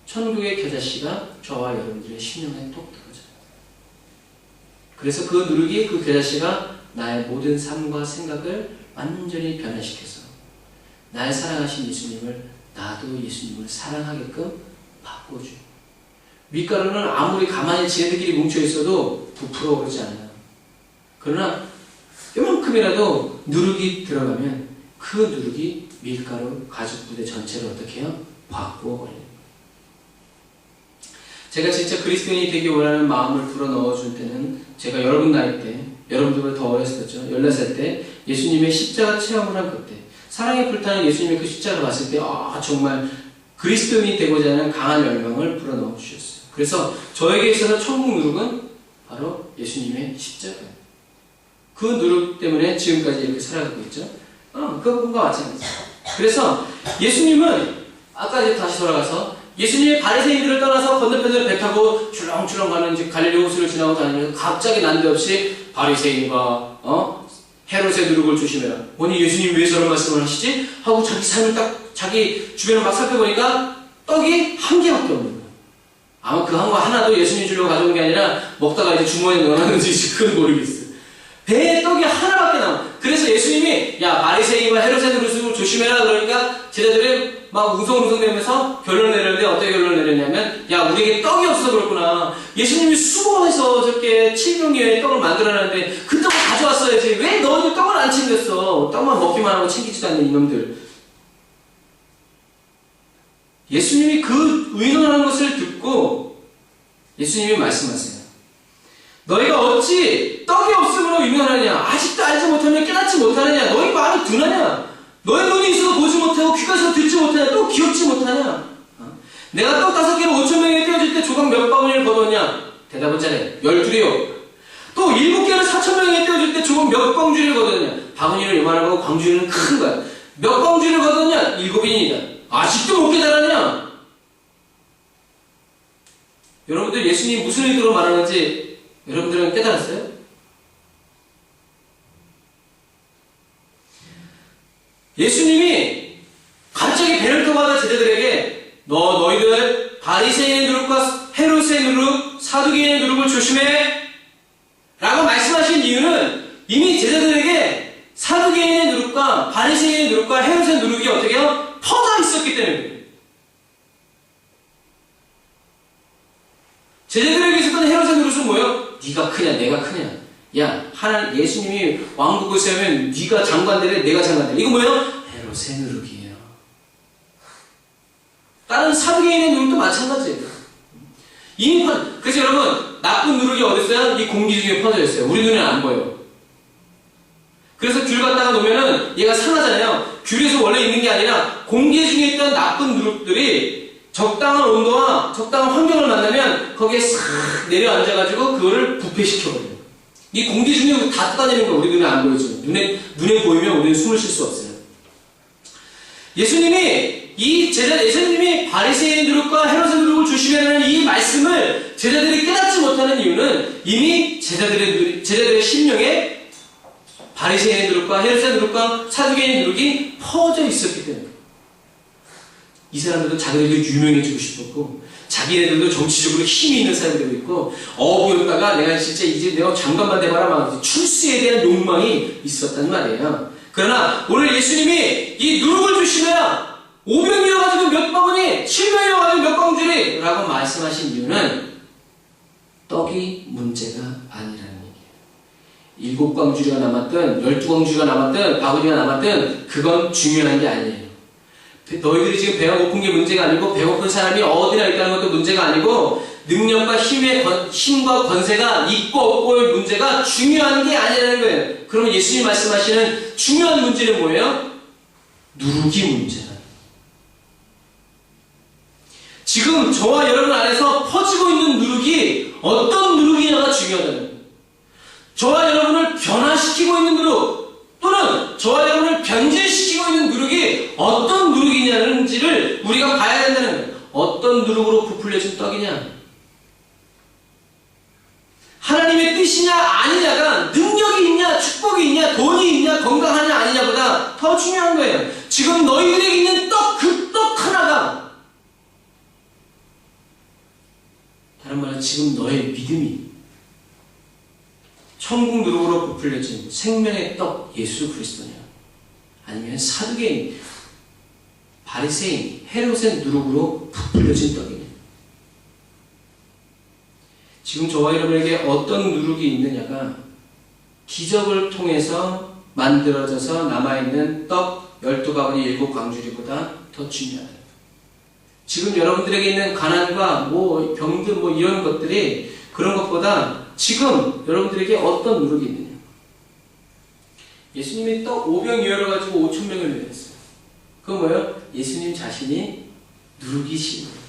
천국의 겨자씨가 저와 여러분들의 심령에 똑 떨어져요. 그래서 그 누룩이, 그 겨자씨가 나의 모든 삶과 생각을 완전히 변화시켜서 나의 사랑하신 예수님을, 나도 예수님을 사랑하게끔 바꿔줘요. 밀가루는 아무리 가만히 지네들끼리 뭉쳐있어도 부풀어 오르지 않아요. 그러나 요만큼이라도 누룩이 들어가면 그 누룩이 밀가루 가죽 부대 전체를 어떻게 해요? 바꾸어버려요. 제가 진짜 그리스도인이 되기 원하는 마음을 불어넣어줄 때는 제가 여러분 나이 때, 여러분들보다 더 어렸을 때죠. 14살 때 예수님의 십자가 체험을 한 그때, 사랑에 불타는 예수님의 그 십자가를 봤을 때 정말 그리스도인이 되고자 하는 강한 열망을 불어넣어 주셨어요. 그래서 저에게 있어서 천국 누룩은 바로 예수님의 십자가예요. 그 누룩 때문에 지금까지 이렇게 살아가고 있죠. 그것과 마찬가지예요. 그래서 예수님은 아까 이제 다시 돌아가서 예수님이 바리새인들을 떠나서 건너편으로 배 타고 출렁출렁 가는 이제 갈릴리 호수를 지나고 다니면서 갑자기 난데없이 바리새인과 헤롯의 누룩을 조심해라. 뭐니 예수님이 왜 저런 말씀을 하시지? 하고 자기 삶을 딱 자기 주변을 막 살펴보니까 떡이 한 개밖에 없는 거예요. 아마 그 한 거 하나도 예수님 주려고 가져온 게 아니라 먹다가 이제 주머니에 넣어놨는지 그건 모르겠어요. 배에 떡이 하나밖에 남아. 그래서 예수님이 야 바리새인과 헤롯의 누룩을 조심해라 그러니까 제자들이 막 웅성웅성대면서 결론을 내렸는데 어떻게 결론을 내렸냐면 야 우리에게 떡이 없어서 그렇구나. 예수님이 수고해서 저렇게 700여의 떡을 만들어놨는데 그 떡을 가져왔어야지. 왜 너희들 떡을 안 챙겼어? 떡만 먹기만 하고 챙기지도 않는 이놈들. 예수님이 그 의논하는 것을 듣고 예수님이 말씀하세요. 너희가 어찌 떡이 없음으로 의논하느냐? 아직도 알지 못하며 깨닫지 못하느냐? 너희 마음이 둔하냐? 너희 눈이 있어도 보지 못하고 귀가 있어도 듣지 못하냐? 또 기억지 못하냐? 내가 떡 5개로 5,000명에게 떼어줄 때 조각 몇 바구니를 거뒀냐? 대답은 잘해. 12요. 또 7개를 4,000명에게 떼어줄 때 조각 몇 광주리를 거뒀냐? 바구니는 요만한 거고 광주리는 큰 거야. 몇 광주리를 거뒀냐? 7인이다. 아직도 못 깨달았냐? 여러분들 예수님이 무슨 의도로 말하는지 여러분들은 깨달았어요? 예수님이 갑자기 배를 타고 하다 제자들에게 너희들 바리새인의 누룩과 헤롯의 누룩, 사두개인의 누룩을 조심해 라고 말씀하신 이유는 이미 제자들에게 사두개인의 누룩과 바리새인의 누룩과 헤롯의 누룩이 어떻게 해요? 퍼져 있었기 때문에. 제자들에게 있었던 헤롯의 누룩은 뭐예요? 네가 크냐 내가 크냐. 야, 하나님 예수님이 왕국을 세우면 네가 장관 되래 내가 장관 되래. 이거 뭐예요? 헤롯의 누룩이에요. 다른 사두개인의 누룩도 마찬가지예요. 그래서 여러분, 나쁜 누룩이 어디 있어요? 이 공기 중에 퍼져 있어요. 우리 눈에 안 보여요. 그래서 귤 갖다가 놓으면은 얘가 상하잖아요. 귤에서 원래 있는 게 아니라 공기 중에 있던 나쁜 누룩들이 적당한 온도와 적당한 환경을 만나면 거기에 싹 내려앉아가지고 그거를 부패시켜버려요. 이 공기 중에 다 떠다니는 거 우리 눈에 안 보이죠. 눈에 보이면 우리는 숨을 쉴 수 없어요. 예수님이 바리새인 누룩과 헤롯의 누룩을 조심해라는 이 말씀을 제자들이 깨닫지 못하는 이유는 이미 제자들의 심령에 바리새인의 누룩과 헤롯의 누룩과 사두개인의 누룩이 퍼져 있었기 때문에 이 사람들도 자기들도 유명해지고 싶었고 자기네들도 정치적으로 힘이 있는 사람들도 있고 어부였다가 내가 진짜 이제 내가 장관만 돼봐라 막 출세에 대한 욕망이 있었단 말이에요. 그러나 오늘 예수님이 이 누룩을 주시면 500이어가지고 몇 바구니, 700이어가지고 몇 광주리 라고 말씀하신 이유는 떡이 문제가 아니라는 얘기예요. 7광주리가 남았든 12광주리가 남았든 바구니가 남았든 그건 중요한 게 아니에요. 너희들이 지금 배가 고픈 게 문제가 아니고 배고픈 사람이 어디나 있다는 것도 문제가 아니고 능력과 힘과 권세가 있고 없고의 문제가 중요한 게 아니라는 거예요. 그럼 예수님이 말씀하시는 중요한 문제는 뭐예요? 누룩이 문제다. 지금 저와 여러분 안에서 퍼지고 있는 누룩이 어떤 누룩이냐가 중요하다는 거예요. 저와 여러분을 변화시키고 있는 누룩 또는 저와 여러분을 변질시키고 있는 누룩이 어떤 누룩이냐는지를 우리가 봐야 된다는 거예요. 어떤 누룩으로 부풀려진 떡이냐? 하나님의 뜻이냐 아니냐가 능력이 있냐 축복이 있냐 돈이 있냐 건강하냐 아니냐보다 더 중요한 거예요. 지금 너희들에게 있는 그 떡 하나가 다른 말로 지금 너의 믿음이 천국 누룩으로 부풀려진 생명의 떡 예수 그리스도냐 아니면 사두개인 바리새인 헤롯의 누룩으로 부풀려진 떡이냐. 지금 저와 여러분에게 어떤 누룩이 있느냐가 기적을 통해서 만들어져서 남아있는 떡 12바구니 7광주리보다 더 중요하다. 지금 여러분들에게 있는 가난과 병든 이런 것들이 그런 것보다 지금 여러분들에게 어떤 누룩이 있느냐. 예수님이 떡 5병 가지고 5,000명을 먹였어요. 그건 뭐예요? 예수님 자신이 누룩이신 거예요.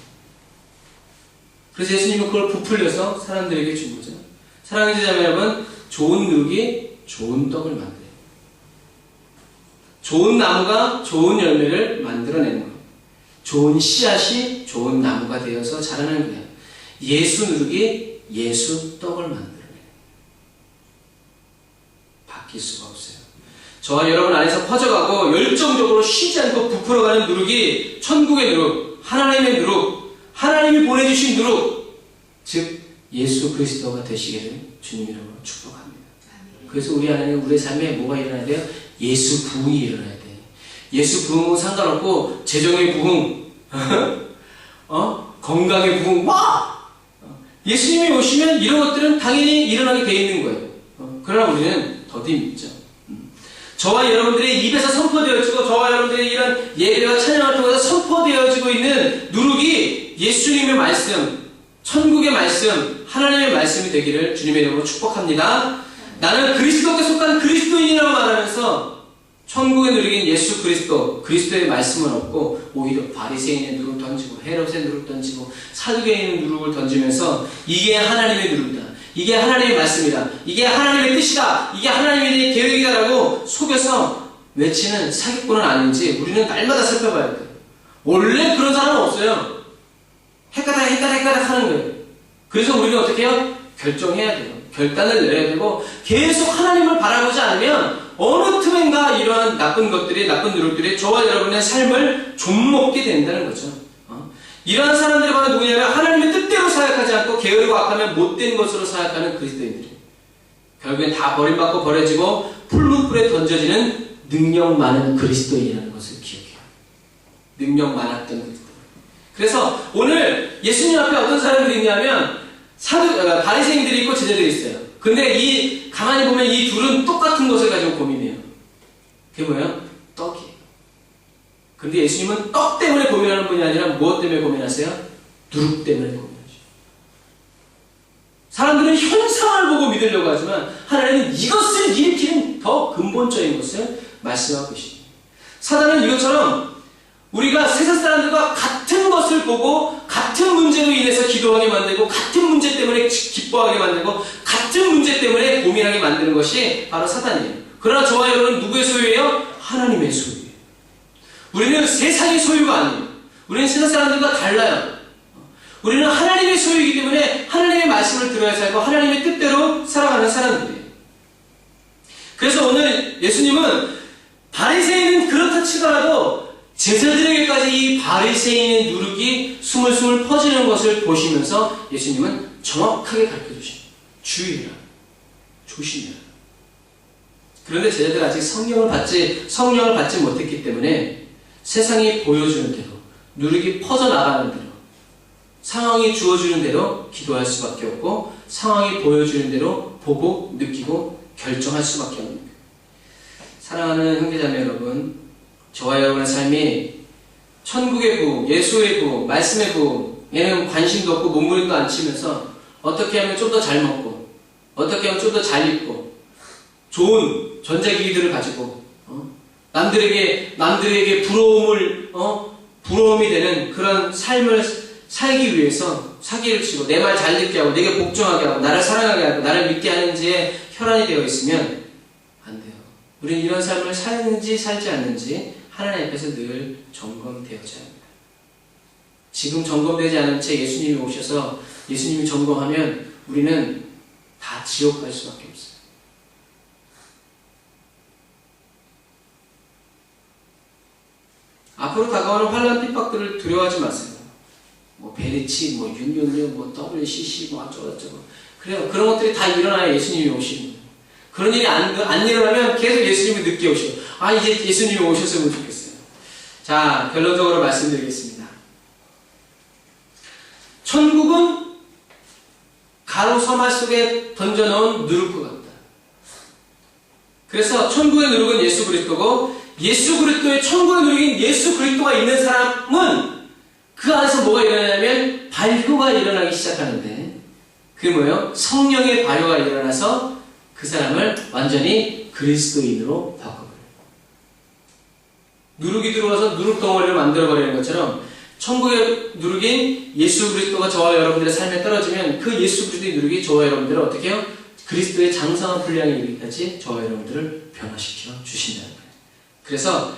그래서 예수님은 그걸 부풀려서 사람들에게 준 거죠. 사랑하는 제자매 여러분, 좋은 누룩이 좋은 떡을 만들어요. 좋은 나무가 좋은 열매를 만들어내는 거예요. 좋은 씨앗이 좋은 나무가 되어서 자라는 거예요. 예수 누룩이 예수 떡을 만들어내요. 바뀔 수가 없어요. 저와 여러분 안에서 퍼져가고 열정적으로 쉬지 않고 부풀어가는 누룩이 천국의 누룩, 하나님의 누룩, 하나님이 보내주신 누룩, 즉 예수 그리스도가 되시기를 주님 이름으로 축복합니다. 그래서 우리 안에는 우리의 삶에 뭐가 일어나야 돼요? 예수 부흥이 일어나야 돼요. 예수 부흥은 상관없고 재정의 부흥, 건강의 부흥, 예수님이 오시면 이런 것들은 당연히 일어나게 돼 있는 거예요. 그러나 우리는 더디 믿죠. 저와 여러분들의 입에서 선포되어지고 저와 여러분들의 이런 예배와 찬양을 통해서 선포되어지고 있는 누룩이 예수님의 말씀, 천국의 말씀, 하나님의 말씀이 되기를 주님의 이름으로 축복합니다. 나는 그리스도께 속한 그리스도인이라고 말하면서 천국의 누룩인 예수 그리스도의 말씀을 얻고 오히려 바리새인의 누룩을 던지고 헤롯의 누룩을 던지고 사두개인의 누룩을 던지면서 이게 하나님의 누룩이다. 이게 하나님의 말씀이다. 이게 하나님의 뜻이다. 이게 하나님의 계획이다라고 속여서 외치는 사기꾼은 아닌지 우리는 날마다 살펴봐야 돼요. 원래 그런 사람은 없어요. 헷가닥 하는 거예요. 그래서 우리는 어떻게 해요? 결정해야 돼요. 결단을 내려야 되고 계속 하나님을 바라보지 않으면 어느 틈엔가 이러한 나쁜 누룩들이 저와 여러분의 삶을 좀먹게 된다는 거죠. 이러한 사람들이 바로 누구냐면 하나님의 뜻대로 사역하지 않고 게으르고 악하면 못된 것으로 사역하는 그리스도인들이에요. 결국엔 다 버림받고 버려지고 풀무불에 던져지는 능력 많은 그리스도인이라는 것을 기억해요. 능력 많았던 그리스도. 그래서 오늘 예수님 앞에 어떤 사람들이 있냐면 바리새인들이 있고 제자들이 있어요. 근데 가만히 보면 이 둘은 똑같은 것을 가지고 고민해요. 그게 뭐예요? 떡이에요. 근데 예수님은 떡 때문에 고민하는 분이 아니라 무엇 때문에 고민하세요? 누룩 때문에 고민하죠. 사람들은 현상을 보고 믿으려고 하지만 하나님은 이것을 일으키는 더 근본적인 것을 말씀하고 계십니다. 사단은 이것처럼 우리가 세상 사람들과 같은 것을 보고 같은 문제로 인해서 기도하게 만들고 같은 문제 때문에 기뻐하게 만들고 같은 문제 때문에 고민하게 만드는 것이 바로 사단이에요. 그러나 저와 여러분은 누구의 소유예요? 하나님의 소유예요. 우리는 세상의 소유가 아니에요. 우리는 세상 사람들과 달라요. 우리는 하나님의 소유이기 때문에 하나님의 말씀을 들어야 살고 하나님의 뜻대로 살아가는 사람들이에요. 그래서 오늘 예수님은 바리새인은 그렇다 치더라도 제자들에게까지 이 바리새인의 누룩이 스물스물 퍼지는 것을 보시면서 예수님은 정확하게 가르쳐주십니다. 주의해라. 조심해라. 그런데 제자들은 아직 성령을 받지 못했기 때문에 세상이 보여주는 대로, 누룩이 퍼져나가는 대로, 상황이 주어주는 대로 기도할 수밖에 없고 상황이 보여주는 대로 보고 느끼고 결정할 수밖에 없는 거예요. 사랑하는 형제자매 여러분, 저와 여러분의 삶이 천국의 부, 예수의 부, 말씀의 부에는 관심도 없고 몸부림도 안 치면서 어떻게 하면 좀 더 잘 먹고 어떻게 하면 좀 더 잘 입고 좋은 전자기기들을 가지고 남들에게 부러움이 되는 그런 삶을 살기 위해서 사기를 치고 내 말 잘 듣게 하고 내게 복종하게 하고 나를 사랑하게 하고 나를 믿게 하는지에 혈안이 되어 있으면 안 돼요. 우리는 이런 삶을 살는지 살지 않는지 하나님 앞에서 늘 점검되어져야 합니다. 지금 점검되지 않은 채 예수님이 오셔서 예수님이 점검하면 우리는 다 지옥 갈 수밖에 없어요. 앞으로 다가오는 환난 핍박들을 두려워하지 마세요. 뭐 베리치, 뭐 윤윤유, 뭐 WCC, 뭐 어쩌고저쩌고. 그래요. 그런 것들이 다 일어나야 예수님이 오시는 거예요. 그런 일이 안 일어나면 계속 예수님이 늦게 오셔요. 이제 예수님이 오셨으면 좋겠어요. 자, 결론적으로 말씀드리겠습니다. 천국은 가로 서말 속에 던져놓은 누룩과 같다. 그래서 천국의 누룩은 예수 그리스도고 예수 그리스도의 천국의 누룩인 예수 그리스도가 있는 사람은 그 안에서 뭐가 일어나냐면 발효가 일어나기 시작하는데 그게 뭐예요? 성령의 발효가 일어나서 그 사람을 완전히 그리스도인으로 바꿔버려요. 누룩이 들어와서 누룩 덩어리를 만들어버리는 것처럼 천국의 누룩인 예수 그리스도가 저와 여러분들의 삶에 떨어지면 그 예수 그리스도의 누룩이 저와 여러분들을 어떻게 해요? 그리스도의 장성한 분량에 이르기까지 저와 여러분들을 변화시켜 주신다는 거예요. 그래서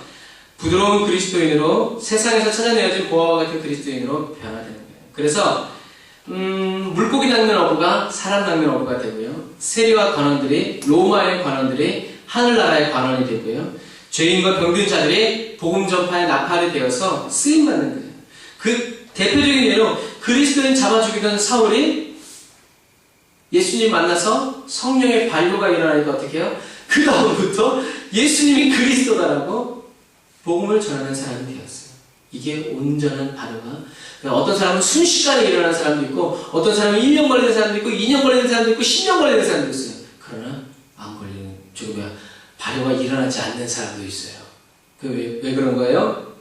부드러운 그리스도인으로 세상에서 찾아내어진 보화와 같은 그리스도인으로 변화되는 거예요. 그래서 물고기 낚는 어부가 사람 낚는 어부가 되고요. 세리와 관원들이 로마의 관원들이 하늘나라의 관원이 되고요. 죄인과 병든 자들이 복음 전파의 나팔이 되어서 쓰임받는 거예요. 그 대표적인 예로 그리스도인 잡아 죽이던 사울이 예수님 만나서 성령의 발효가 일어나니까 어떻게 해요? 그 다음부터 예수님이 그리스도다라고 복음을 전하는 사람이 되었어요. 이게 온전한 발효가. 어떤 사람은 순식간에 일어나는 사람도 있고 어떤 사람은 1년 걸리는 사람도 있고 2년 걸리는 사람도 있고 10년 걸리는 사람도 있어요. 그러나 안 걸리는 발효가 일어나지 않는 사람도 있어요. 왜 그런 거예요?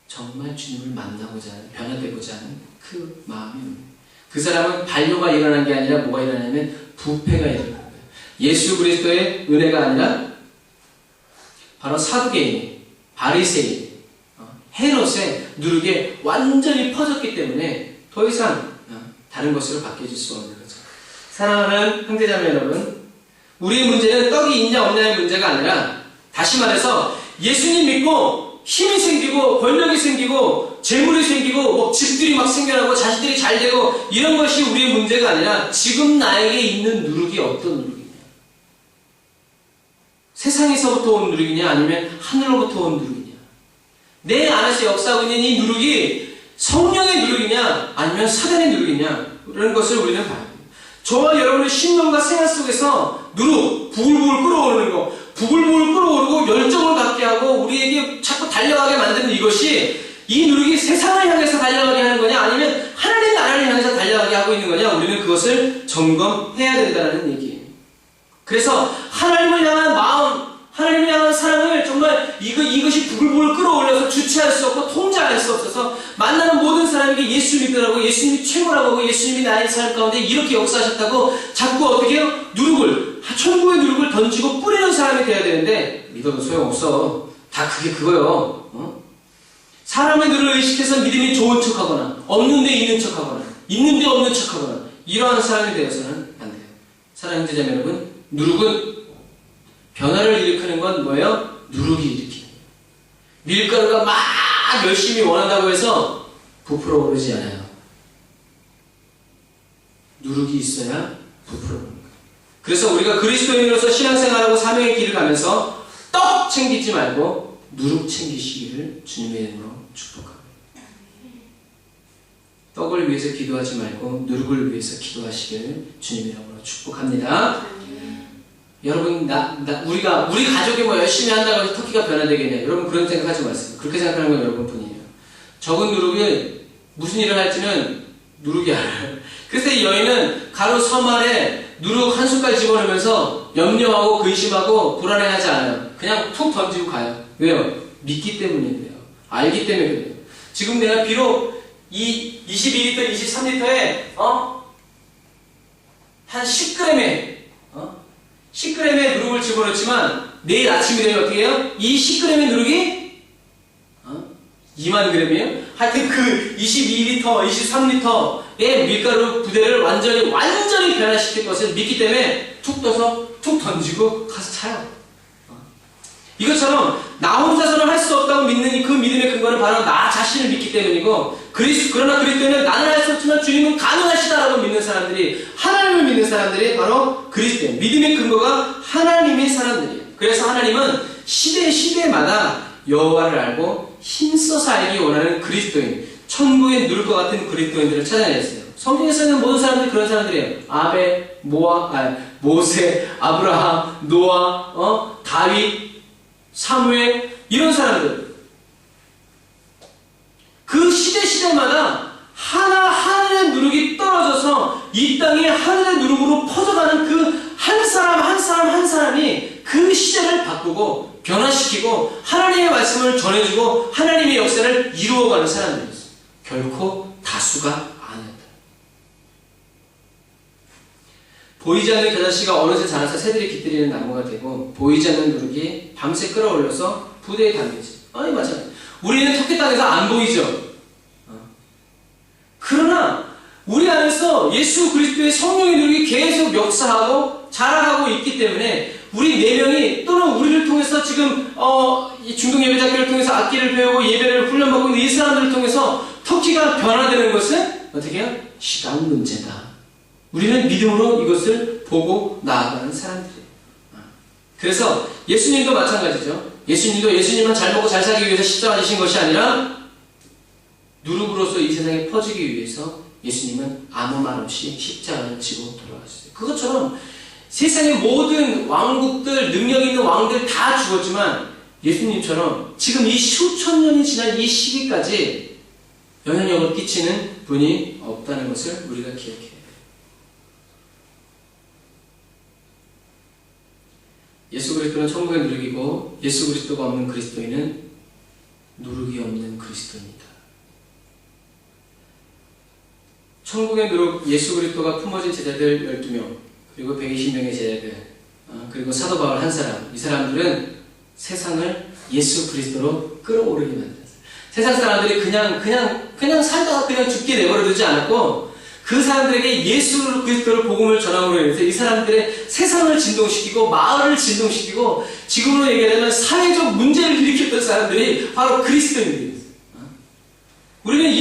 정말 주님을 만나고자 하는, 변화되고자 하는 그 마음이 그 사람은 발효가 일어난 게 아니라 뭐가 일어나냐면 부패가 일어나는 거예요. 예수 그리스도의 은혜가 아니라 바로 사두개인, 바리새인, 헤롯의 누룩에 완전히 퍼졌기 때문에 더 이상 다른 것으로 바뀌어질 수 없는 거죠. 사랑하는 형제자매 여러분, 우리의 문제는 떡이 있냐 없냐의 문제가 아니라 다시 말해서 예수님 믿고 힘이 생기고 권력이 생기고 재물이 생기고 집들이 막 생겨나고 자식들이 잘 되고 이런 것이 우리의 문제가 아니라 지금 나에게 있는 누룩이 어떤 누룩이냐, 세상에서부터 온 누룩이냐 아니면 하늘로부터 온 누룩이냐, 내 안에서 역사하고 있는 이 누룩이 성령의 누룩이냐 아니면 사단의 누룩이냐, 이런 것을 우리는 봐야 돼요. 저와 여러분의 신념과 생활 속에서 누룩, 부글부글 끓어오르는 거, 부글부글 끓어오르고 열정을 갖게 하고 우리에게 자꾸 달려가게 만드는 이것이, 이 누룩이 세상을 향해서 달려가게 하는 거냐, 아니면 하나님 나라를 향해서 달려가게 하고 있는 거냐, 우리는 그것을 점검해야 된다는 얘기예요. 그래서 하나님을 향한 마음, 하나님을 향한 사랑을 정말 이것이 부글부글 끌어올려서 주체할 수 없고 통제할 수 없어서 만나는 모든 사람에게 예수 믿으라고, 예수님이 최고라고 하고, 예수님이 나의 삶 가운데 이렇게 역사하셨다고 자꾸 어떻게 해요? 누룩을, 천국의 누룩을 던지고 뿌리는 사람이 돼야 되는데, 믿어도 소용없어. 다 그게 그거요. 사람의 누를 의식해서 믿음이 좋은 척하거나, 없는데 있는 척하거나, 있는데 없는 척하거나, 이러한 사람이 되어서는 안 돼요. 사랑하는 형제자매 여러분, 누룩은 변화를 일으키는 건 뭐예요? 누룩이 일으키는 거예요. 밀가루가 막 열심히 원한다고 해서 부풀어 오르지 않아요. 누룩이 있어야 부풀어 오르는 거예요. 그래서 우리가 그리스도인으로서 신앙생활하고 사명의 길을 가면서 떡 챙기지 말고 누룩 챙기시기를 주님의 이름으로 축복합니다. 떡을 위해서 기도하지 말고 누룩을 위해서 기도하시기를 주님의 이름으로 축복합니다. 여러분, 우리 가족이 뭐 열심히 한다고 해서 터키가 변화되겠냐? 여러분, 그런 생각하지 마세요. 그렇게 생각하는 건 여러분뿐이에요. 적은 누룩이 무슨 일을 할지는 누룩이 알아요. 그래서 이 여인은 가로 섬 아래 누룩 한 숟갈 집어넣으면서 염려하고 근심하고 불안해하지 않아요. 그냥 툭 던지고 가요. 왜요? 믿기 때문이에요. 알기 때문에 그래요. 지금 내가 비록 이 22리터, 23리터에 한 10g의 10g의 누룩을 집어넣지만 내일 아침이 되면 어떻게 해요? 이 10g의 누룩이 2만 g이에요? 하여튼 그 22리터, 23리터의 밀가루 부대를 완전히 변화시킬 것을 믿기 때문에 툭 떠서 툭 던지고 가서 차요. 이것처럼 나 혼자서는 할 수 없다고 믿는 그 믿음의 근거는 바로 나 자신을 믿기 때문이고, 그러나 그리스도인은 나는 할 수 없지만 주님은 가능하시다라고 믿는 사람들이, 하나님을 믿는 사람들이 바로 그리스도인, 믿음의 근거가 하나님의 사람들이에요. 그래서 하나님은 시대마다 여호와를 알고 힘써서 알기 원하는 그리스도인, 천국에 누를 것 같은 그리스도인들을 찾아냈어요. 성경에서는 모든 사람들이 그런 사람들이에요. 아벨, 모세, 아브라함, 노아, 다윗, 사무엘, 이런 사람들. 그 시대마다 하늘의 누룩이 떨어져서 이 땅에 하늘의 누룩으로 퍼져가는 그 한 사람이 그 시대를 바꾸고 변화시키고 하나님의 말씀을 전해주고 하나님의 역사를 이루어가는 사람들이었어요. 결코 다수가 아니었다. 보이지 않는 겨자씨가 어느새 자라서 새들이 깃들이는 나무가 되고, 보이지 않는 누룩이 밤새 끌어올려서 부대에 담기지. 아니, 맞아요. 우리는 터키 땅에서 안 보이죠. 그러나 우리 안에서 예수 그리스도의 성령의 누룩이 계속 역사하고 자라가고 있기 때문에 우리 네 명이, 또는 우리를 통해서 지금 이 중동 예배자교를 통해서 악기를 배우고 예배를 훈련받고 있는 이 사람들을 통해서 터키가 변화되는 것은 어떻게 해요? 시간 문제다. 우리는 믿음으로 이것을 보고 나아가는 사람들이에요. 그래서 예수님도 마찬가지죠. 예수님은 잘 먹고 잘 살기 위해서 십자가 지신 것이 아니라 누룩으로서 이 세상에 퍼지기 위해서 예수님은 아무 말 없이 십자가를 지고 돌아가셨어요. 그것처럼 세상의 모든 왕국들, 능력 있는 왕들 다 죽었지만 예수님처럼 지금 이 수천 년이 지난 이 시기까지 영향력을 끼치는 분이 없다는 것을 우리가 기억해야 돼요. 예수 그리스도는 천국의 누룩이고, 예수 그리스도가 없는 그리스도인은 누룩이 없는 그리스도입니다. 천국의 누룩, 예수 그리스도가 품어진 제자들 12명, 그리고 120명의 제자들, 그리고 사도 바울 한 사람, 이 사람들은 세상을 예수 그리스도로 끌어오르게 만들었어요. 세상 사람들이 그냥 살다가 그냥 죽게 내버려두지 않았고, 그 사람들에게 예수 그리스도를 복음을 전함으로 인해서 이 사람들의 세상을 진동시키고 마을을 진동시키고, 지금으로 얘기하면 사회적 문제를 일으켰던 사람들이 바로 그리스도인들이었어요. 우리는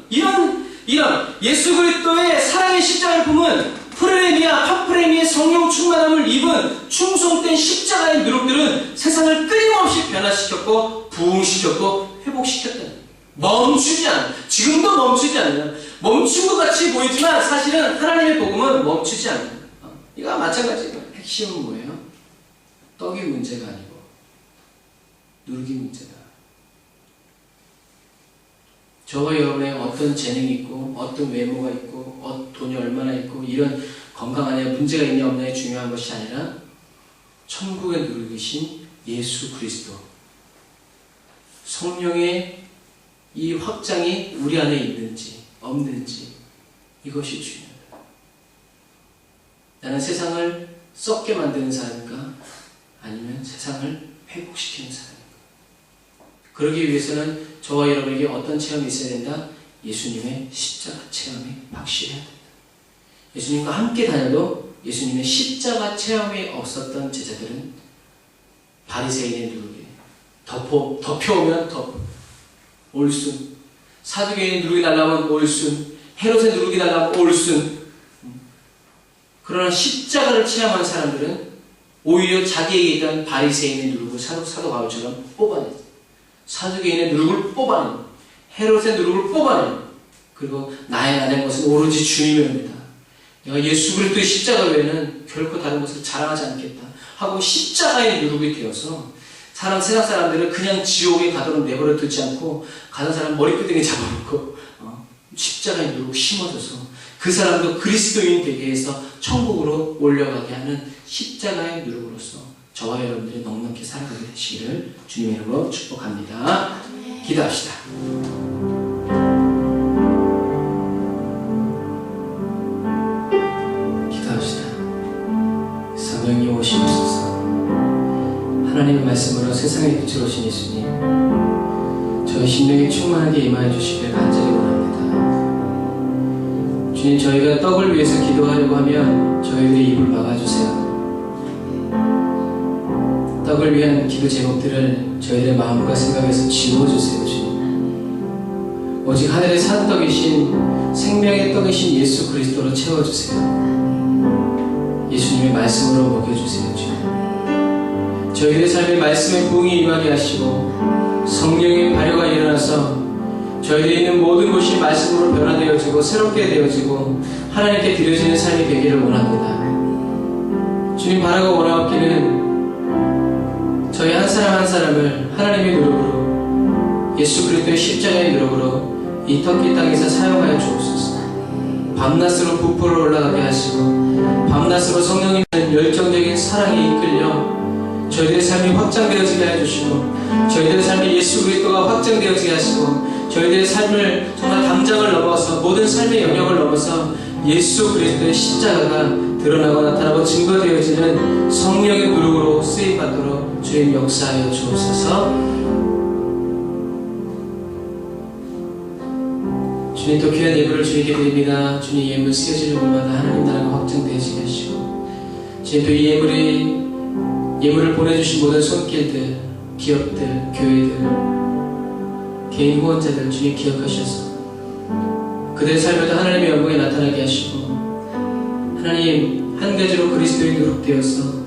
이런 예수 그리스도의 사랑의 십자가를 품은 파프레미의 성령 충만함을 입은 충성된 십자가의 누룩들은 세상을 끊임없이 변화시켰고 부흥시켰고 회복시켰다. 멈추지 않아. 지금도 멈추지 않아요. 멈춘 것 같이 보이지만 사실은 하나님의 복음은 멈추지 않아요. 이거 마찬가지예요. 핵심은 뭐예요? 떡이 문제가 아니고 누룩이 문제다. 저와 여러분의 어떤 재능이 있고 어떤 외모가 있고 돈이 얼마나 있고 이런 건강하냐 문제가 있냐 없냐에 중요한 것이 아니라 천국의 누룩이신 예수 그리스도 성령의 이 확장이 우리 안에 있는지 없는지 이것이 중요하다. 나는 세상을 썩게 만드는 사람인가 아니면 세상을 회복시키는 사람인가. 그러기 위해서는 저와 여러분에게 어떤 체험이 있어야 된다? 예수님의 십자가 체험이 확실해야 된다. 예수님과 함께 다녀도 예수님의 십자가 체험이 없었던 제자들은 바리새인의 누룩에 덮여오면 올순, 사두개인의 누룩이 날라오면 올순, 헤롯의 누룩이 날라오면 올순. 그러나 십자가를 체험한 사람들은 오히려 자기에게 있던 바리새인의 누룩을 사도 바울처럼 뽑아내요. 사두개인의 누룩을 뽑아내요. 헤롯의 누룩을 뽑아내요. 그리고 나의 나된 것은 오로지 주님입니다. 내가 예수 그리스도의 십자가 외에는 결코 다른 것을 자랑하지 않겠다 하고 십자가의 누룩이 되어서 세상 사람들은 그냥 지옥에 가도록 내버려 두지 않고 가는 사람 머리끄댕이 잡아놓고 십자가의 누룩 심어줘서 그 사람도 그리스도인 되게 해서 천국으로 올려가게 하는 십자가의 누룩으로서 저와 여러분들이 넉넉히 살아가게 되시기를 주님의 이름으로 축복합니다. 기도합시다. 성령님 오시옵소서. 하나님의 말씀으로 세상에 빛으로 오신 예수님, 저희 심령에 충만하게 임하여 주시길 간절히 원합니다. 주님, 저희가 떡을 위해서 기도하려고 하면 저희들의 입을 막아주세요. 떡을 위한 기도 제목들을 저희들의 마음과 생각에서 지워주세요. 주님, 오직 하늘의 산떡이신 생명의 떡이신 예수 그리스도로 채워주세요. 예수님의 말씀으로 먹여주세요. 주님, 저희들의 삶에 말씀의 부흥이 임하게 하시고 성령의 발효가 일어나서 저희들이 있는 모든 곳이 말씀으로 변화되어지고 새롭게 되어지고 하나님께 드려지는 삶이 되기를 원합니다. 주님, 바라고 원하옵기는 저희 한 사람 한 사람을 하나님의 노력으로 예수 그리스도의 십자가의 노력으로 이 터키 땅에서 사용하여 주옵소서. 밤낮으로 부풀어 올라가게 하시고 밤낮으로 성령님의 열정적인 사랑에 이끌려 저희들의 삶이 확장되어지게 해주시고 저희들의 삶이 예수 그리스도가 확장되어지게 하시고 저희들의 삶을 정말 담장을 넘어서 모든 삶의 영역을 넘어서 예수 그리스도의 십자가가 드러나고 나타나고 증거되어지는 성령의 노력으로 쓰임받도록 주님 역사하여 주옵소서. 주님, 또 귀한 예물을 주님께 드립니다. 주님, 예물 쓰여지는 곳마다 하나님 나라가 확장되어지게 하시고 주님, 또 이 예물을 보내주신 모든 손길들, 기업들, 교회들, 개인 후원자들 주님 기억하셔서 그들의 삶에도 하나님의 영광이 나타나게 하시고 하나님 한 가지로 그리스도에 누룩되어서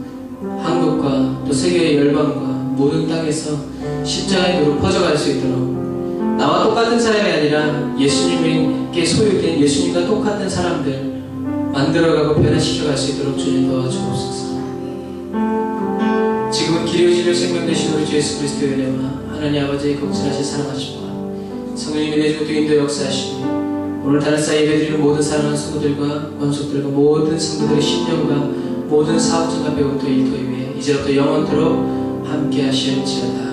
한국과 또 세계의 열방과 모든 땅에서 십자가의 누룩 퍼져갈 수 있도록 나와 똑같은 사람이 아니라 예수님께 소유된 예수님과 똑같은 사람들 만들어가고 변화시켜갈 수 있도록 주님 도와주옵소서. 지금은 기리어지려 생명 되신 우리 주 예수 그리스도의 은혜와 하나님 아버지의 극진하신 사랑하심과 성령님의 내주부터 인도 역사하시고 오늘 다른 예배드리는 모든 사랑하는 성도들과 권속들과 모든 성도들의 심령과 모든 사업자가 배우터 일터 위에 이제부터 영원토록 함께 하실지어다.